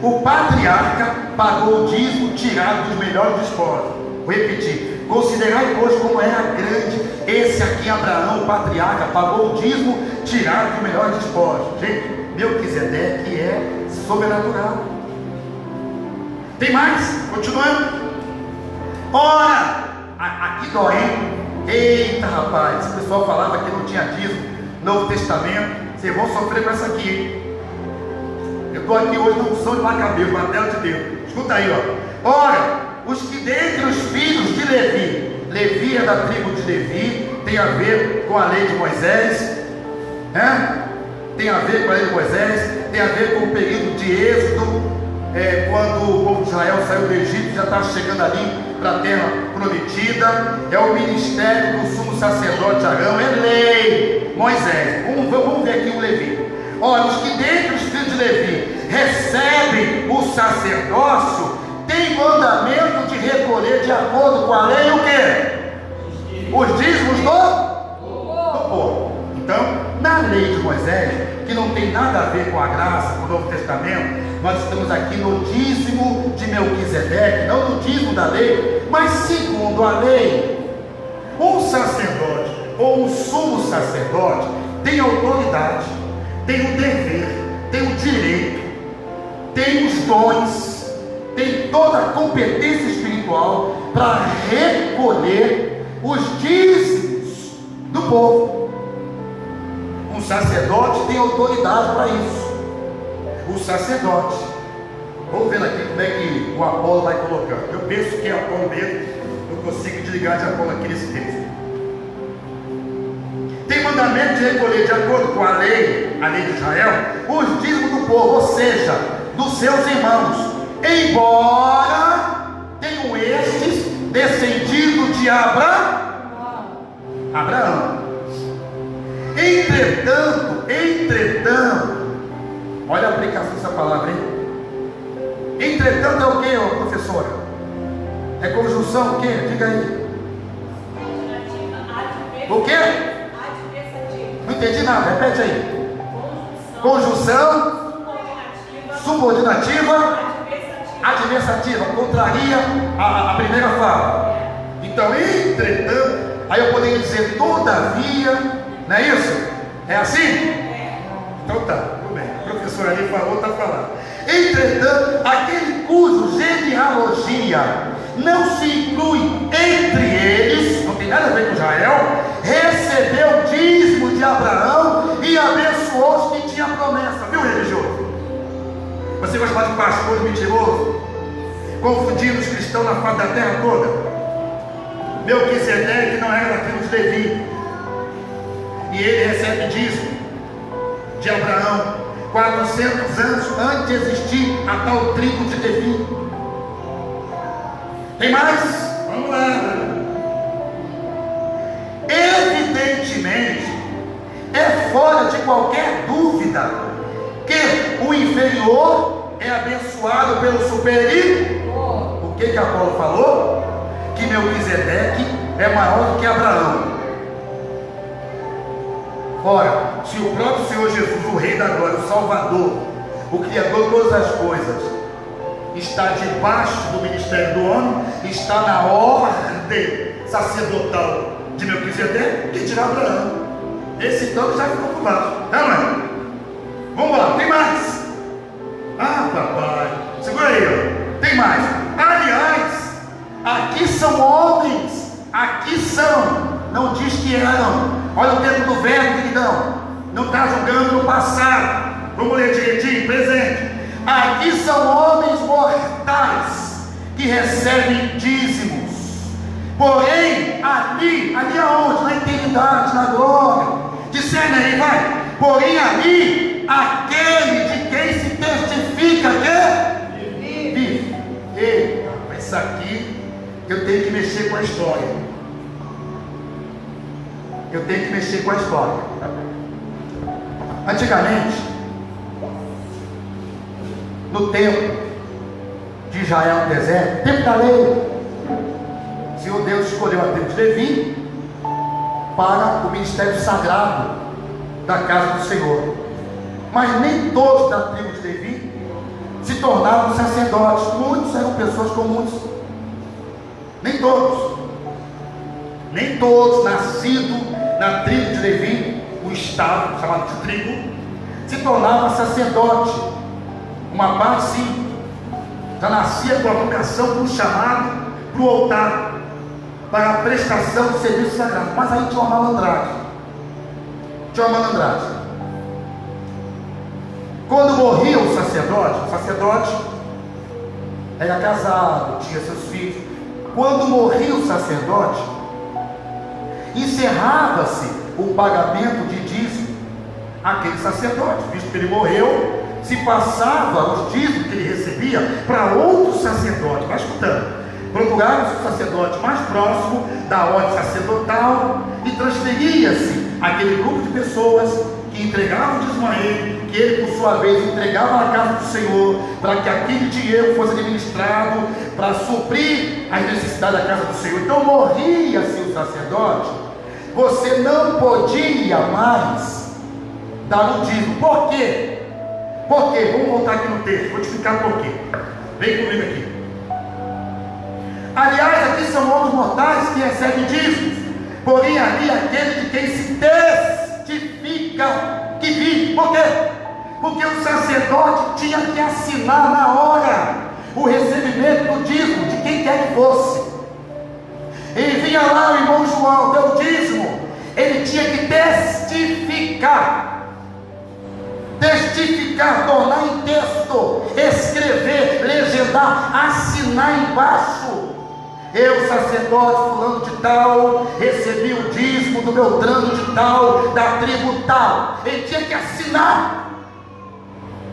Speaker 1: O patriarca pagou o dízimo tirado dos melhores despojos. Vou repetir. Considerai, pois, como era grande esse aqui, Abraão, o patriarca, pagou o dízimo tirado dos melhores despojos. Gente, Melquisedeque é sobrenatural. Tem mais? Continuando. Ora, aqui dói, hein? Eita, rapaz, esse pessoal falava que não tinha dízimo no Novo Testamento. Vocês vão sofrer com essa aqui, hein? Eu estou aqui hoje na unção de Macabeu, martelo de Deus. Escuta aí, ó. Ora, os que dentre os filhos de Levi é da tribo de Levi, tem a ver com a lei de Moisés, né? Tem a ver com a lei de Moisés, tem a ver com o período de Êxodo, quando o povo de Israel saiu do Egito, já está chegando ali para a terra prometida. É o ministério do sumo sacerdote Arão, é lei, Moisés. Vamos ver aqui o Levi. Olha, os que dentre os filhos de Levi recebem o sacerdócio, tem mandamento de recolher de acordo com a lei o quê? Os dízimos do povo. Então, na lei de Moisés, que não tem nada a ver com a graça, com o Novo Testamento, nós estamos aqui no dízimo de Melquisedeque, não no dízimo da lei, mas segundo a lei. Um sacerdote ou um sumo sacerdote tem autoridade, tem o dever, tem o direito, tem os dons, tem toda a competência espiritual para recolher os dízimos do povo. Um sacerdote tem autoridade para isso. O sacerdote, vamos ver aqui como é que o Apolo vai colocando. Eu penso que é Apolo mesmo. Eu consigo desligar de Apolo aqui nesse texto. Tem mandamento de recolher de acordo com a lei de Israel, os dízimos do povo, ou seja, dos seus irmãos, embora tenham estes descendido de Abraão. Entretanto, olha a aplicação dessa palavra, hein? Entretanto é o que, professora? É conjunção o que? Diga aí. O que? Não entendi nada, repete aí. Conjunção subordinativa, adversativa, contraria a primeira fala. Então, entretanto, aí eu poderia dizer todavia, não é isso? É assim? Então tá, tudo bem. A professora ali falou, está falando. Entretanto, aquele cujo genealogia não se inclui entre eles, não tem nada a ver com Israel, recebeu o dízimo de Abraão pastor mentiroso, confundindo os cristãos na face da terra toda. Melquisedeque não era da tribo de Levi, e ele recebe dízimo de Abraão 400 anos antes de existir a tal tribo de Levi. Tem mais? Vamos lá. Evidentemente, é fora de qualquer dúvida que o inferior é abençoado pelo superior. O que Apolo falou? Que Melquisedeque é maior do que Abraão. Ora, se o próprio Senhor Jesus, o Rei da Glória, o Salvador, o Criador de todas as coisas, está debaixo do ministério do homem, está na ordem sacerdotal de Melquisedeque, que dirá Abraão? Esse tanto já ficou por baixo, tá, mãe? Vamos lá, tem mais. Ah, papai, segura aí, ó. Tem mais. Aliás, aqui são homens, aqui são, não diz que eram. Olha o tempo do verbo, queridão, não está julgando no passado. Vamos ler direitinho, presente. Aqui são homens mortais que recebem dízimos. Porém, ali aonde? Na eternidade, na glória. Discerne aí, vai. Porém, ali, aquele de quem se testifica que vive. Ei, isso aqui eu tenho que mexer com a história. Eu tenho que mexer com a história. Antigamente, no tempo de Israel no deserto, tempo da lei, o Senhor Deus escolheu a tribo de Levi para o ministério sagrado da casa do Senhor. Mas nem todos da tribo de Levi se tornaram sacerdotes. Muitos eram pessoas comuns. Nem todos nascidos na tribo de Levi, o estado chamado de tribo, se tornavam sacerdotes. Uma parte sim, já nascia com a vocação, com o chamado para o altar, para a prestação do serviço sagrado. Mas aí tinha uma malandragem. Quando morria o sacerdote era casado, tinha seus filhos. Quando morria o sacerdote, encerrava-se o pagamento de dízimo àquele sacerdote, visto que ele morreu, se passava os dízimos que ele recebia para outro sacerdote. Vai escutando. Procurava-se o sacerdote mais próximo da ordem sacerdotal e transferia-se aquele grupo de pessoas que entregavam o dízimo a ele, que ele por sua vez entregava na casa do Senhor, para que aquele dinheiro fosse administrado para suprir as necessidades da casa do Senhor. Então morria-se o sacerdote, você não podia mais dar o dízimo. Por quê? Por quê? Vamos voltar aqui no texto, vou te explicar por quê. Vem comigo aqui. Aliás, aqui são homens mortais que recebem dízimos, porém ali aquele de quem se testifica que vive. Por quê? Porque o sacerdote tinha que assinar na hora o recebimento do dízimo de quem quer que fosse. Ele vinha lá, o irmão João deu o dízimo, ele tinha que testificar, tornar em texto, escrever, legendar, assinar embaixo. Eu, sacerdote fulano de tal, recebi o dízimo do Beltrano de tal, da tribo tal. Ele tinha que assinar.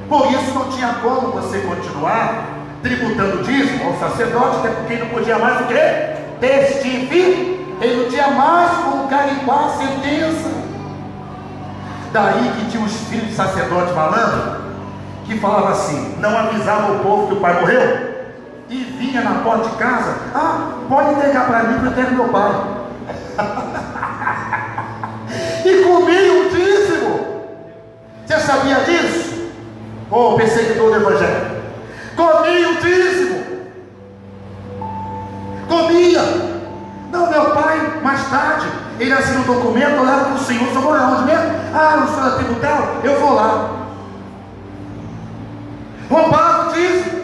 Speaker 1: Por isso não tinha como você continuar tributando dízimo ao sacerdote, até porque ele não podia mais o quê? Testificar. Ele não tinha mais como carimbar a sentença. Daí que tinha os filhos de sacerdote malandro que falavam assim, não avisavam o povo que o pai morreu, e vinha na porta de casa, pode entregar para mim, que eu quero meu pai. E comia o dízimo. Você sabia disso? Ô perseguidor do evangelho, comia o dízimo. Comia. Não, meu pai, mais tarde, ele assina um documento, eu levo para o senhor, só vou aonde mesmo? No senhor da tribo tal, eu vou lá. Roubava o dízimo.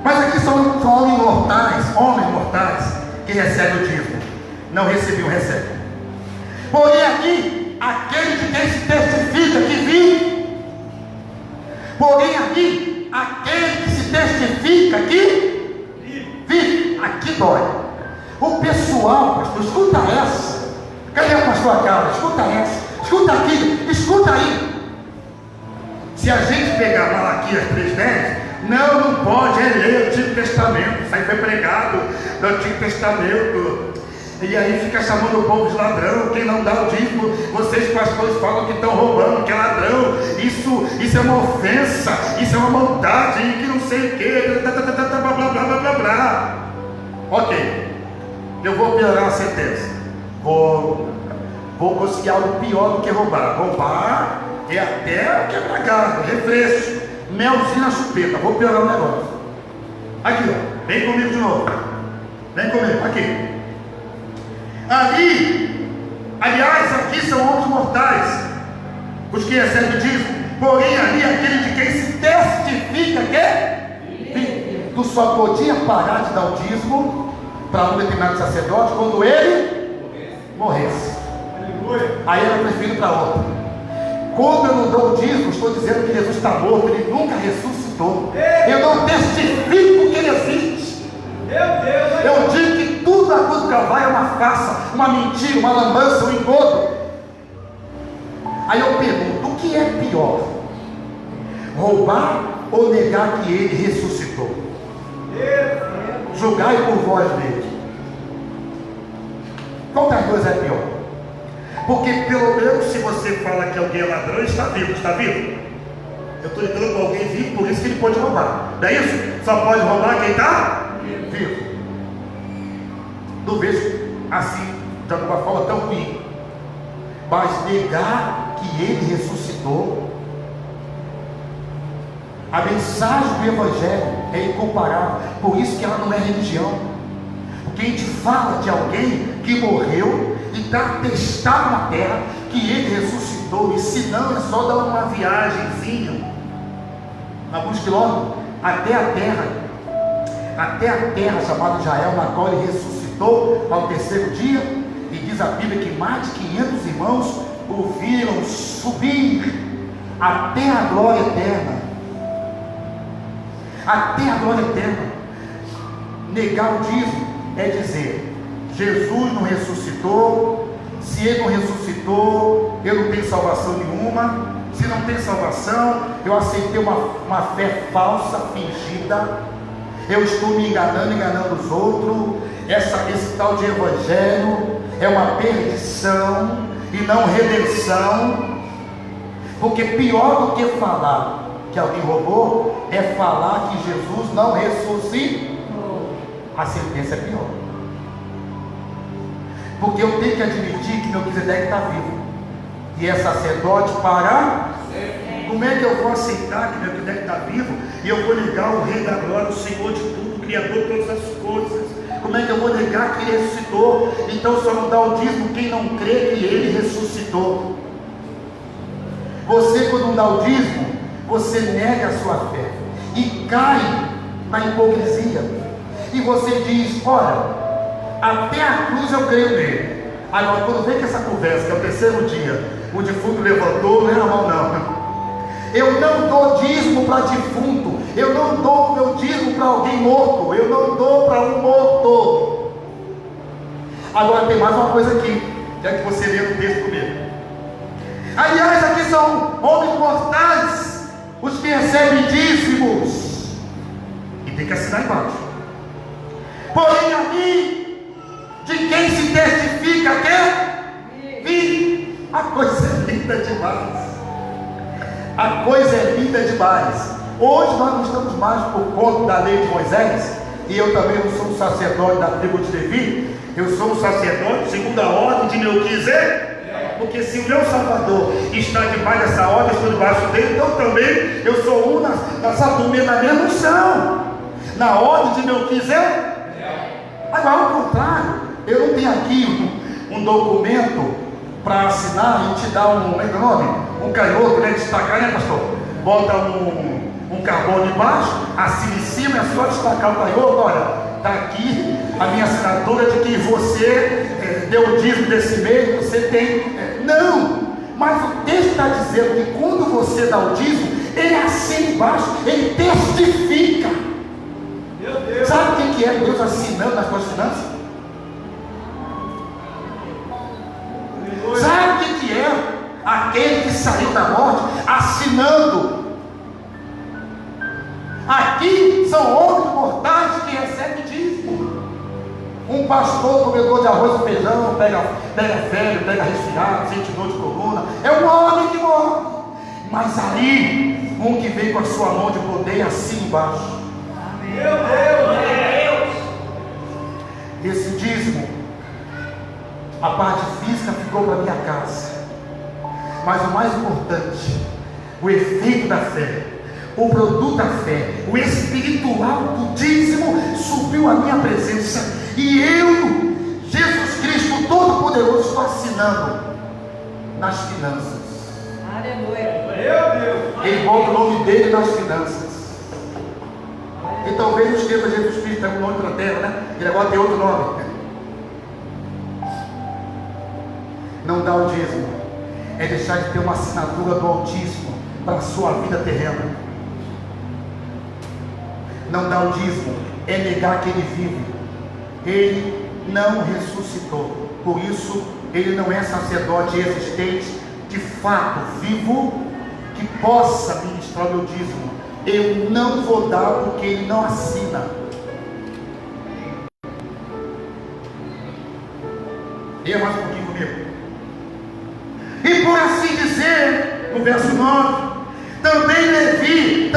Speaker 1: Mas aqui são homens mortais que recebem o dízimo. Não recebiam, recebem. Porém aqui, aquele de quem se testifica que vive. Porém aqui, aquele que se testifica que vive. Aqui dói. O pessoal, pastor, escuta essa. Cadê o pastor Carlos? Escuta essa. Escuta aqui. Escuta aí. Se a gente pegar Malaquias 3:10, não pode ler o Antigo Testamento. Isso aí foi pregado no Antigo Testamento. E aí fica chamando o povo de ladrão. Quem não dá o dízimo, vocês pastores falam que estão roubando, que é ladrão. Isso é uma ofensa, isso é uma maldade, que não sei o que, blá blá blá blá blá blá. Ok, eu vou piorar a sentença. Vou conseguir algo pior do que roubar. Roubar é até quebrar galho, refresco, melzinho na chupeta. Vou piorar o negócio. Aqui, ó, vem comigo de novo. Vem comigo, aqui. Ali, aliás, aqui são homens mortais, os que recebem dízimo. Porém, ali, aquele de quem se testifica que tu só podia parar de dar o dízimo para um determinado sacerdote quando ele morresse. Aí eu prefiro para outro. Quando eu não dou o dízimo, estou dizendo que Jesus está morto, ele nunca ressuscitou. Eu não testifico que ele existe. Eu digo que tudo na cruz do Calvário é uma farsa, uma mentira, uma lambança, um engodo. Aí eu pergunto, o que é pior? Roubar ou negar que ele ressuscitou? Julgai por vós mesmos. Qual das duas é pior? Porque pelo menos se você fala que alguém é ladrão, ele está vivo, está vivo? Eu estou lidando com alguém vivo, por isso que ele pode roubar. Não é isso? Só pode roubar quem está vivo. Não vejo assim, de alguma forma, tão ruim. Mas negar que ele ressuscitou, a mensagem do Evangelho é incomparável. Por isso que ela não é religião. Porque a gente fala de alguém que morreu e está atestado na terra que ele ressuscitou. E se não, é só dar uma viagemzinha, alguns quilômetros, até a terra chamada Israel, na qual ele ressuscitou ao terceiro dia. E diz a Bíblia que mais de 500 irmãos o viram subir até a glória eterna. Até a glória eterna. Negar o dízimo é dizer: Jesus não ressuscitou. Se ele não ressuscitou, eu não tenho salvação nenhuma. Se não tem salvação, eu aceitei uma fé falsa, fingida. Eu estou me enganando os outros. Esse tal de evangelho é uma perdição e não redenção. Porque pior do que falar que alguém roubou é falar que Jesus não ressuscitou. A sentença é pior. Porque eu tenho que admitir que Melquisedeque está vivo e é sacerdote para... Como é que eu vou aceitar que Melquisedeque está vivo e eu vou negar o Rei da Glória, o Senhor de tudo, o Criador de todas as coisas? Como é que eu vou negar que ele ressuscitou? Então só não dá o dízimo quem não crê que ele ressuscitou. Você, quando não dá o dízimo, você nega a sua fé e cai na hipocrisia. E você diz: olha, até a cruz eu creio nele. Agora, quando vem com essa conversa, que é o terceiro dia, o defunto levantou, não é normal não. Eu não dou dízimo para defunto. Eu não dou meu dízimo para alguém morto. Eu não dou para um morto. Agora tem mais uma coisa aqui, já que você lê o texto comigo. Aliás, aqui são homens mortais, os que recebem dízimos. E tem que assinar embaixo. Porém, a mim, de quem se testifica que vive. A coisa é linda demais. A coisa é linda demais. Hoje nós não estamos mais por conta da lei de Moisés. E eu também não sou um sacerdote da tribo de Levi. Eu sou um sacerdote segundo a ordem de Melquisedeque. Porque se o meu Salvador está debaixo dessa ordem, eu estou debaixo dele. Então também eu sou um nessa turma, na mesma unção, na ordem de Melquisedeque. Agora, ao contrário, eu não tenho aqui um documento para assinar e te dar como é que é o nome? Um canhoto, né? Destacar, né, pastor? Bota um carbono embaixo, assina em cima, é só destacar o canhoto. Olha, está aqui a minha assinatura de que você deu o dízimo desse mês, você tem. Não! Mas o texto está dizendo que quando você dá o dízimo, ele assina embaixo, ele testifica.
Speaker 2: Meu Deus.
Speaker 1: Sabe o que é Deus assinando nas suas finanças? Sabe o que é aquele que saiu da morte assinando? Aqui são homens mortais que recebem dízimo. Um pastor comedor de arroz e feijão, pega febre, pega resfriado, sente dor de coluna, é um homem que morre. Mas ali, um que vem com a sua mão de poder assim embaixo.
Speaker 2: Meu Deus.
Speaker 1: Esse dízimo, a parte física ficou para minha casa, mas o mais importante, o efeito da fé, o produto da fé, o espiritual do dízimo subiu à minha presença, e eu, Jesus Cristo Todo-Poderoso, estou assinando nas finanças.
Speaker 2: Aleluia. Meu Deus.
Speaker 1: Ele bota o nome dele nas finanças. E talvez não escreva Jesus Cristo, tem um nome para a terra, né? Ele agora tem outro nome. Não dá o dízimo é deixar de ter uma assinatura do Altíssimo para a sua vida terrena. Não dá o dízimo é negar que ele vive. Ele não ressuscitou, por isso ele não é sacerdote existente de fato, vivo, que possa ministrar o meu dízimo. Eu não vou dar porque ele não assina. Leia mais um pouquinho comigo. E por assim dizer, no verso 9, também Levi,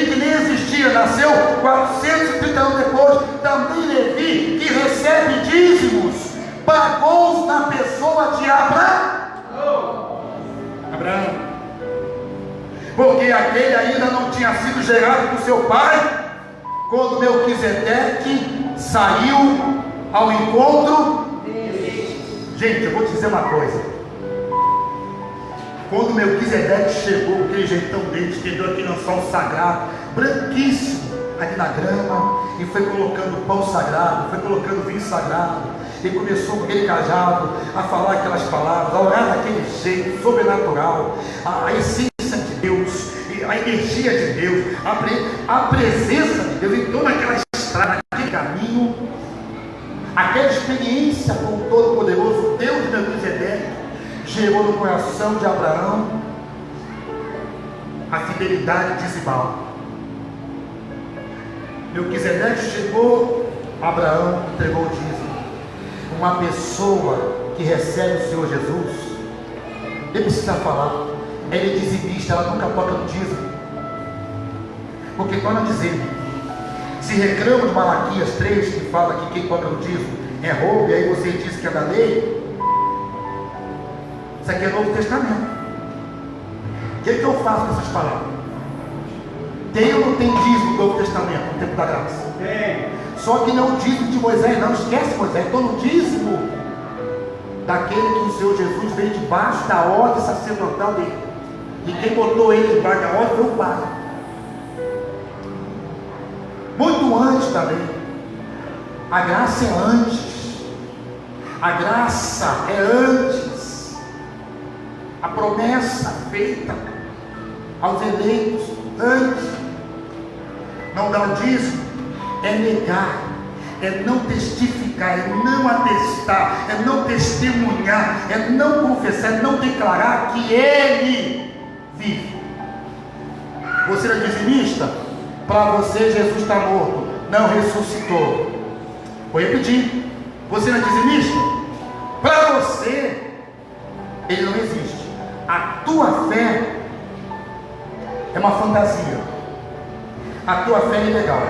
Speaker 1: que nem existia, nasceu 430 anos depois, também Levi, que recebe dízimos, pagou-os na pessoa de Abraão. Porque aquele ainda não tinha sido gerado por seu pai, quando Melquisedeque saiu ao encontro. Gente, eu vou te dizer uma coisa. Quando Melquisedeque chegou, aquele jeitão dele, estendeu aquele lençol sagrado, branquíssimo, ali na grama, e foi colocando pão sagrado, foi colocando vinho sagrado, e começou com aquele cajado a falar aquelas palavras, a orar daquele jeito sobrenatural, a essência de Deus, a energia de Deus, a presença de Deus. Então naquela estrada, naquele caminho, aquela experiência com o Todo-Poderoso Deus de Melquisedeque gerou no coração de Abraão a fidelidade dizimal. Melquisedeque chegou, Abraão entregou o dízimo. Uma pessoa que recebe o Senhor Jesus, ele precisa falar, ela é dizimista, ela nunca toca no dízimo, porque quando dizemos, se reclama de Malaquias 3, que fala que quem toca no dízimo é roubo, e aí você diz que é da lei, isso aqui é Novo Testamento. O que eu faço com essas palavras? Tem ou não tem dízimo no Novo Testamento, no tempo da graça?
Speaker 2: Tem.
Speaker 1: Só que não o dízimo de Moisés, não esquece Moisés, estou no dízimo daquele que o Senhor Jesus veio debaixo da ordem sacerdotal dele, e quem botou ele debaixo da ordem foi o Pai, muito antes da lei. A graça é antes, a graça é antes, a promessa feita aos eleitos antes. Não dar o dízimo é negar, é não testificar, é não atestar, é não testemunhar, é não confessar, é não declarar que ele vive. Você é dizimista? Para você Jesus está morto, não ressuscitou. Vou repetir. Você não é dizimista? Para você ele não existe. A tua fé é uma fantasia. A tua fé é ilegal.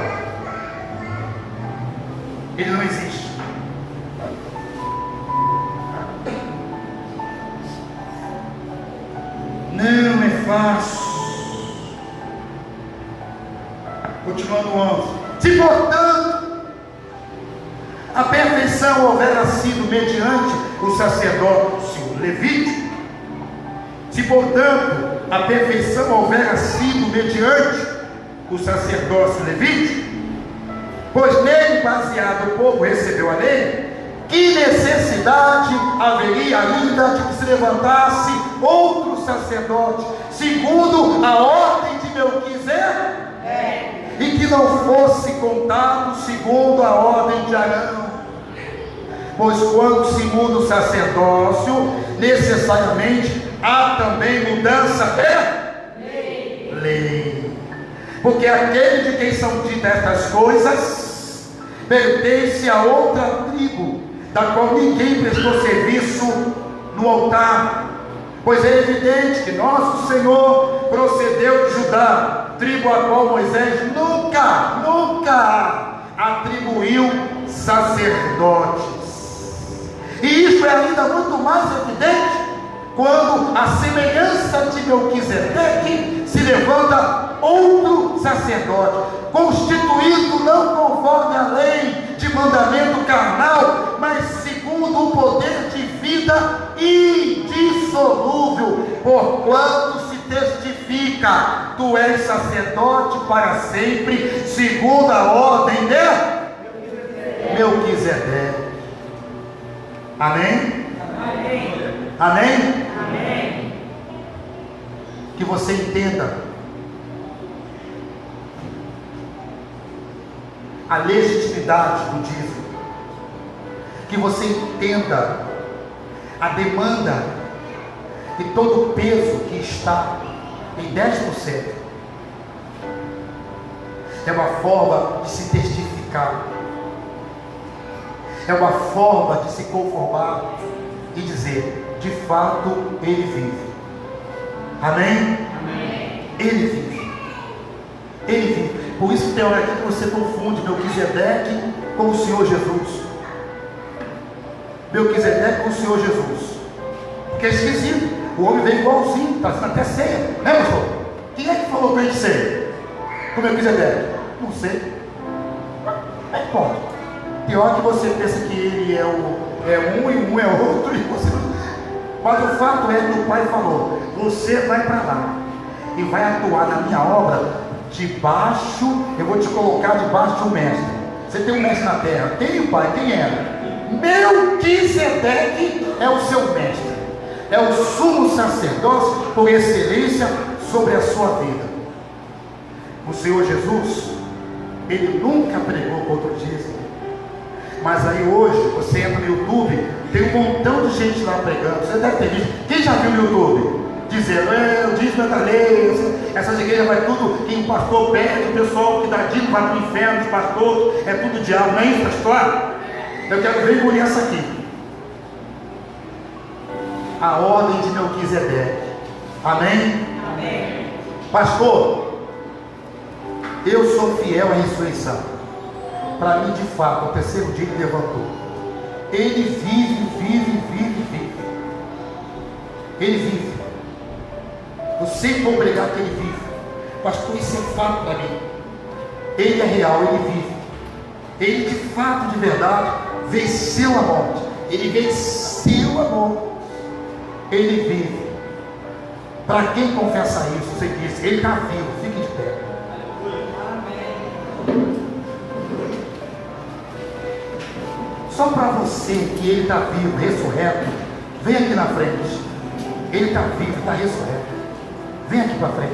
Speaker 1: Ele não existe. Não é fácil. Continuando o 11. Se portanto a perfeição houvera sido mediante o sacerdócio levítico, se portanto a perfeição houvera sido mediante o sacerdócio levítico, pois nele baseado o povo recebeu a lei, Que necessidade haveria ainda de que se levantasse outro sacerdote, segundo a ordem de Melquisedeque, e que não fosse contado segundo a ordem de Arão? Pois quando se muda o sacerdócio, necessariamente há também mudança de lei. Porque aquele de quem são ditas estas coisas pertence a outra tribo, da qual ninguém prestou serviço no altar. Pois é evidente que nosso Senhor procedeu de Judá, tribo a qual Moisés nunca atribuiu sacerdotes. E isso é ainda muito mais evidente quando, a semelhança de Melquisedeque, se levanta outro sacerdote, constituído não conforme a lei de mandamento carnal, mas segundo o poder de vida indissolúvel, porquanto se testifica: tu és sacerdote para sempre, segundo a ordem de Melquisedeque. Amém? Amém? Amém? Amém. Que você entenda a legitimidade do dízimo, que você entenda a demanda e todo o peso que está em 10%. É uma forma de se testificar, é uma forma de se conformar e dizer: de fato ele vive. Amém? Amém. Ele vive. Ele vive. Por isso que tem hora aqui que você confunde Melquisedeque com o Senhor Jesus. Melquisedeque com o Senhor Jesus. Porque é esquisito. O homem veio igualzinho, está fazendo até ceia, né, pastor? Quem é que falou para a gente ceia com Melquisedeque? Não sei. Como é que pode? Pior que você pensa que ele é um e um é outro, e você não... Mas o fato é que o pai falou: você vai para lá e vai atuar na minha obra debaixo, eu vou te colocar debaixo de um mestre. Você tem um mestre na terra? Tem, o pai, quem era? Melquisedeque é o seu mestre, é o sumo sacerdócio por excelência sobre a sua vida. O Senhor Jesus, ele nunca pregou contra o dízimo. Mas aí hoje, você entra no YouTube, tem um montão de gente lá pregando. Você deve ter visto. Quem já viu no YouTube? Dizendo: o dízimo é da lei, essas igrejas vai tudo, quem o pastor pede, o pessoal que dá dízimo vai para o inferno, os pastores, é tudo diabo. Não é isso a história? Eu quero ver por essa aqui. A ordem de Melquisedeque. Amém? Amém. Pastor, eu sou fiel à ressurreição. Para mim, de fato, ao terceiro dia ele levantou. Ele vive. Ele vive. Eu sempre vou pregar que ele vive. Pastor, isso é fato para mim. Ele é real, ele vive. Ele de fato, de verdade, venceu a morte. Ele venceu a morte. Ele vive. Para quem confessa isso, você diz: ele está vivo, fique de pé. Só para você que ele está vivo, ressurreto, vem aqui na frente. Ele está vivo, está ressurreto. Vem aqui para frente.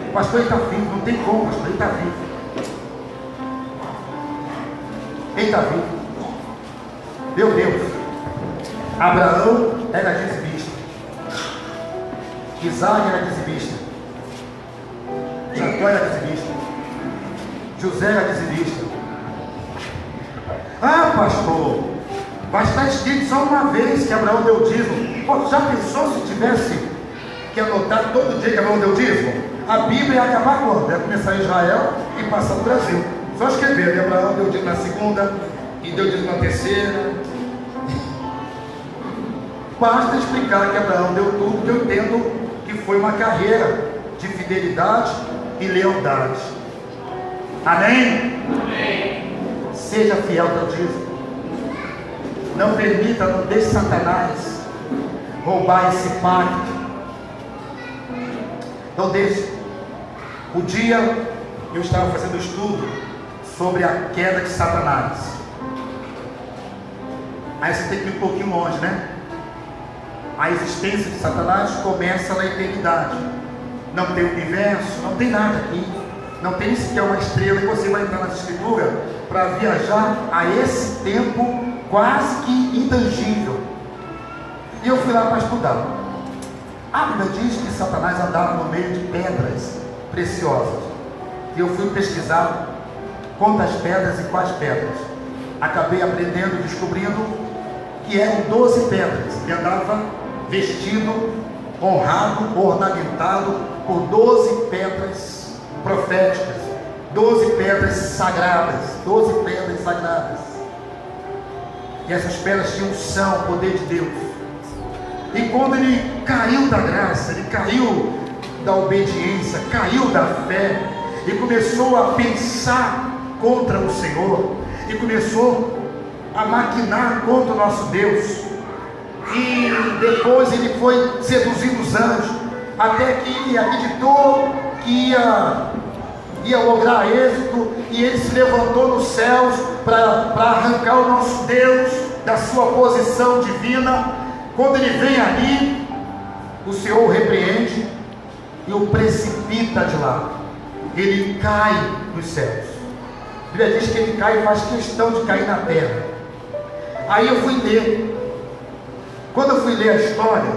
Speaker 1: O pastor está vivo, não tem como, pastor, ele está vivo. Ele está vivo. Meu Deus. Abraão era dizimista. Isaac era dizimista. Jacó era dizimista. José era dizimista. Ah, pastor, mas está escrito só uma vez que Abraão deu dízimo. Pô, já pensou se tivesse que anotar todo dia que Abraão deu dízimo? A Bíblia ia acabar quando? Ia começar em Israel e passar no Brasil. Só escrever que Abraão deu dízimo na segunda e deu dízimo na terceira. Basta explicar que Abraão deu tudo, que eu entendo que foi uma carreira de fidelidade e lealdade. Amém? Amém. Seja fiel ao teu dízimo. Não permita, não deixe Satanás roubar esse pacto. Não deixe. O dia eu estava fazendo estudo sobre a queda de Satanás. Aí você tem que ir um pouquinho longe, né? A existência de Satanás começa na eternidade. Não tem universo, não tem nada aqui. Não tem sequer uma estrela, e você vai entrar na escritura para viajar a esse tempo quase que intangível. E eu fui lá para estudar. A Bíblia diz que Satanás andava no meio de pedras preciosas. E eu fui pesquisar quantas pedras e quais pedras. Acabei aprendendo, descobrindo que eram 12 pedras. E andava vestido, honrado, ornamentado por 12 pedras proféticas, 12 pedras sagradas, 12 pedras sagradas. E essas pedras tinham unção, poder de Deus. E quando ele caiu da graça, ele caiu da obediência, caiu da fé, e começou a pensar contra o Senhor, e começou a maquinar contra o nosso Deus, e depois ele foi seduzindo os anjos, até que ele acreditou que ia lograr êxito, e ele se levantou nos céus para arrancar o nosso Deus da sua posição divina. Quando ele vem ali, o Senhor o repreende e o precipita de lá. Ele cai dos céus. A Bíblia diz que ele cai e faz questão de cair na terra. Aí eu fui ler. Quando eu fui ler a história,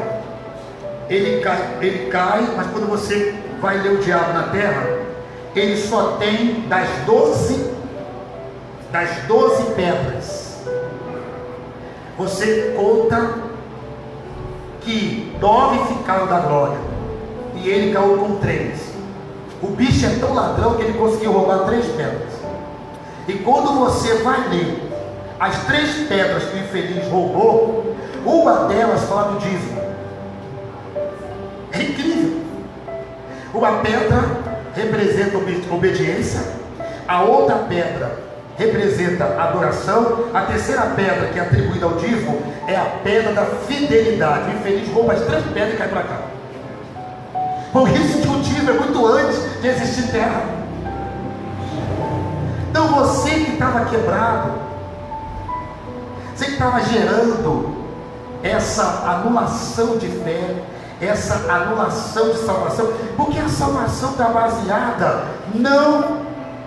Speaker 1: ele cai, mas quando você vai ler o diabo na terra, ele só tem das 12 pedras. Você conta que 9 ficaram da glória e ele caiu com 3. O bicho é tão ladrão que ele conseguiu roubar 3 pedras. E quando você vai ler as 3 pedras que o infeliz roubou, uma delas fala do dízimo. É incrível. Uma pedra representa obediência, a outra pedra representa adoração, a terceira pedra que é atribuída ao dízimo é a pedra da fidelidade. O infeliz rouba as 3 pedras e cai para cá. Por isso que o dízimo é muito antes de existir terra. Então você que estava quebrado, você que estava gerando essa anulação de fé, essa anulação de salvação, porque a salvação está baseada não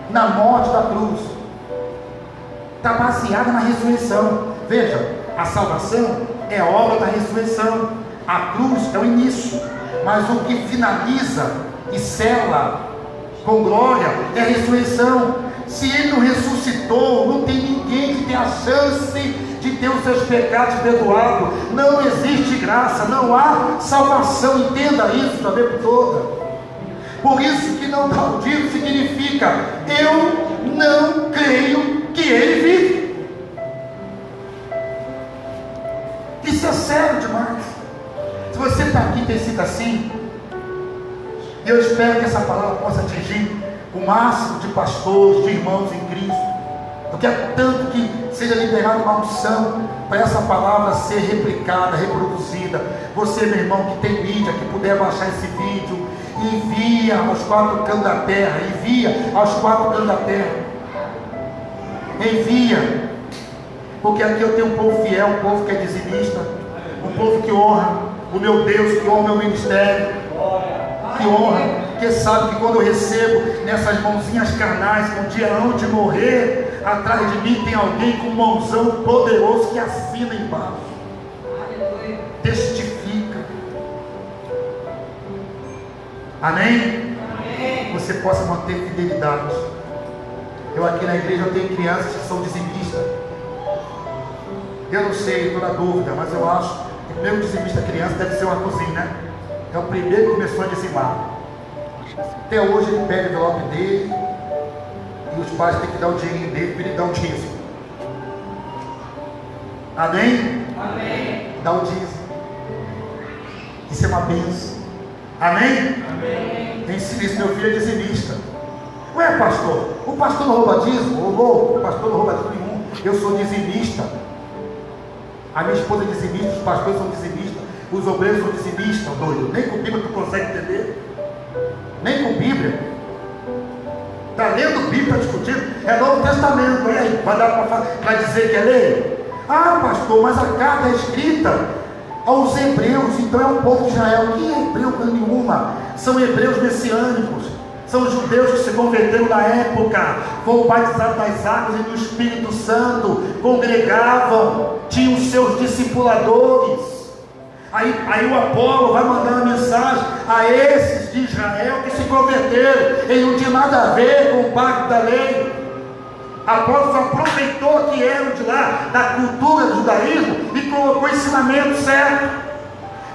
Speaker 1: na morte da cruz, está baseada na ressurreição. Veja, a salvação é obra da ressurreição, a cruz é o início, mas o que finaliza e sela com glória é a ressurreição. Se ele não ressuscitou, não tem ninguém que tenha a chance de ter os seus pecados perdoados. Não existe graça, não há salvação. Entenda isso da vez toda. Por isso que não está dito significa eu não creio que ele vive. Isso é sério demais. Se você está aqui e tem sido assim, eu espero que essa palavra possa atingir o máximo de pastores, de irmãos em Cristo. Eu quero tanto que seja liberada uma unção para essa palavra ser replicada, reproduzida. Você, meu irmão, que tem mídia, que puder baixar esse vídeo, envia aos 4 cantos da terra, envia aos 4 cantos da terra, envia, porque aqui eu tenho um povo fiel, um povo que é dizimista, um povo que honra o meu Deus, que honra o meu ministério, que honra, que sabe que quando eu recebo nessas mãozinhas carnais, que um dia antes de morrer, atrás de mim tem alguém com um mãozão poderoso que assina embaixo. Aleluia. Testifica. Amém? Amém? Você possa manter fidelidade. Eu aqui na igreja eu tenho crianças que são dizimistas. Eu não sei, estou na dúvida, mas eu acho que o primeiro dizimista criança deve ser uma cozinha, né? É o primeiro que começou a dizimar. Até hoje ele pega o envelope dele e os pais têm que dar o dinheirinho dele para ele dar o dízimo. Amém? Amém. Dá o dízimo. Isso é uma bênção. Amém? Amém. Ensina isso, meu filho é dizimista. Ué, pastor, o pastor não rouba dízimo? Ô louco, o pastor não rouba dízimo nenhum. Eu sou dizimista. A minha esposa é dizimista, os pastores são dizimistas, os obreiros são dizimistas, doido. Nem com Bíblia tu consegue entender. Nem com Bíblia. Está lendo Bíblia, está discutindo. É Novo Testamento, olha aí. Vai dar para dizer que é lei? Ah, pastor, mas a carta é escrita aos hebreus, então é um povo de Israel. Que é hebreu coisa nenhuma? São hebreus messiânicos, são judeus que se converteram na época, foram batizados nas águas e no Espírito Santo, congregavam, tinham seus discipuladores. Aí o Apolo vai mandar uma mensagem a esses de Israel que se converteram, eles não tinham nada a ver com o pacto da lei. Apolo aproveitou que eram de lá, da cultura do judaísmo, e colocou o ensinamento certo.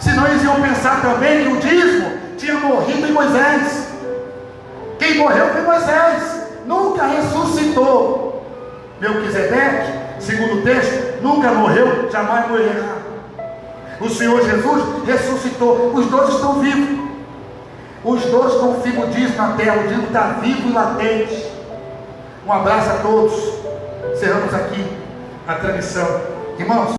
Speaker 1: Senão eles iam pensar também que o dízimo tinha morrido em Moisés. Quem morreu foi Moisés, nunca ressuscitou. Melquisedeque, segundo o texto, nunca morreu, jamais morrerá. O Senhor Jesus ressuscitou, os dois estão vivos. Os dois confirmam o dízimo na terra, o dízimo está vivo e latente. Um abraço a todos. Encerramos aqui a transmissão. Irmãos.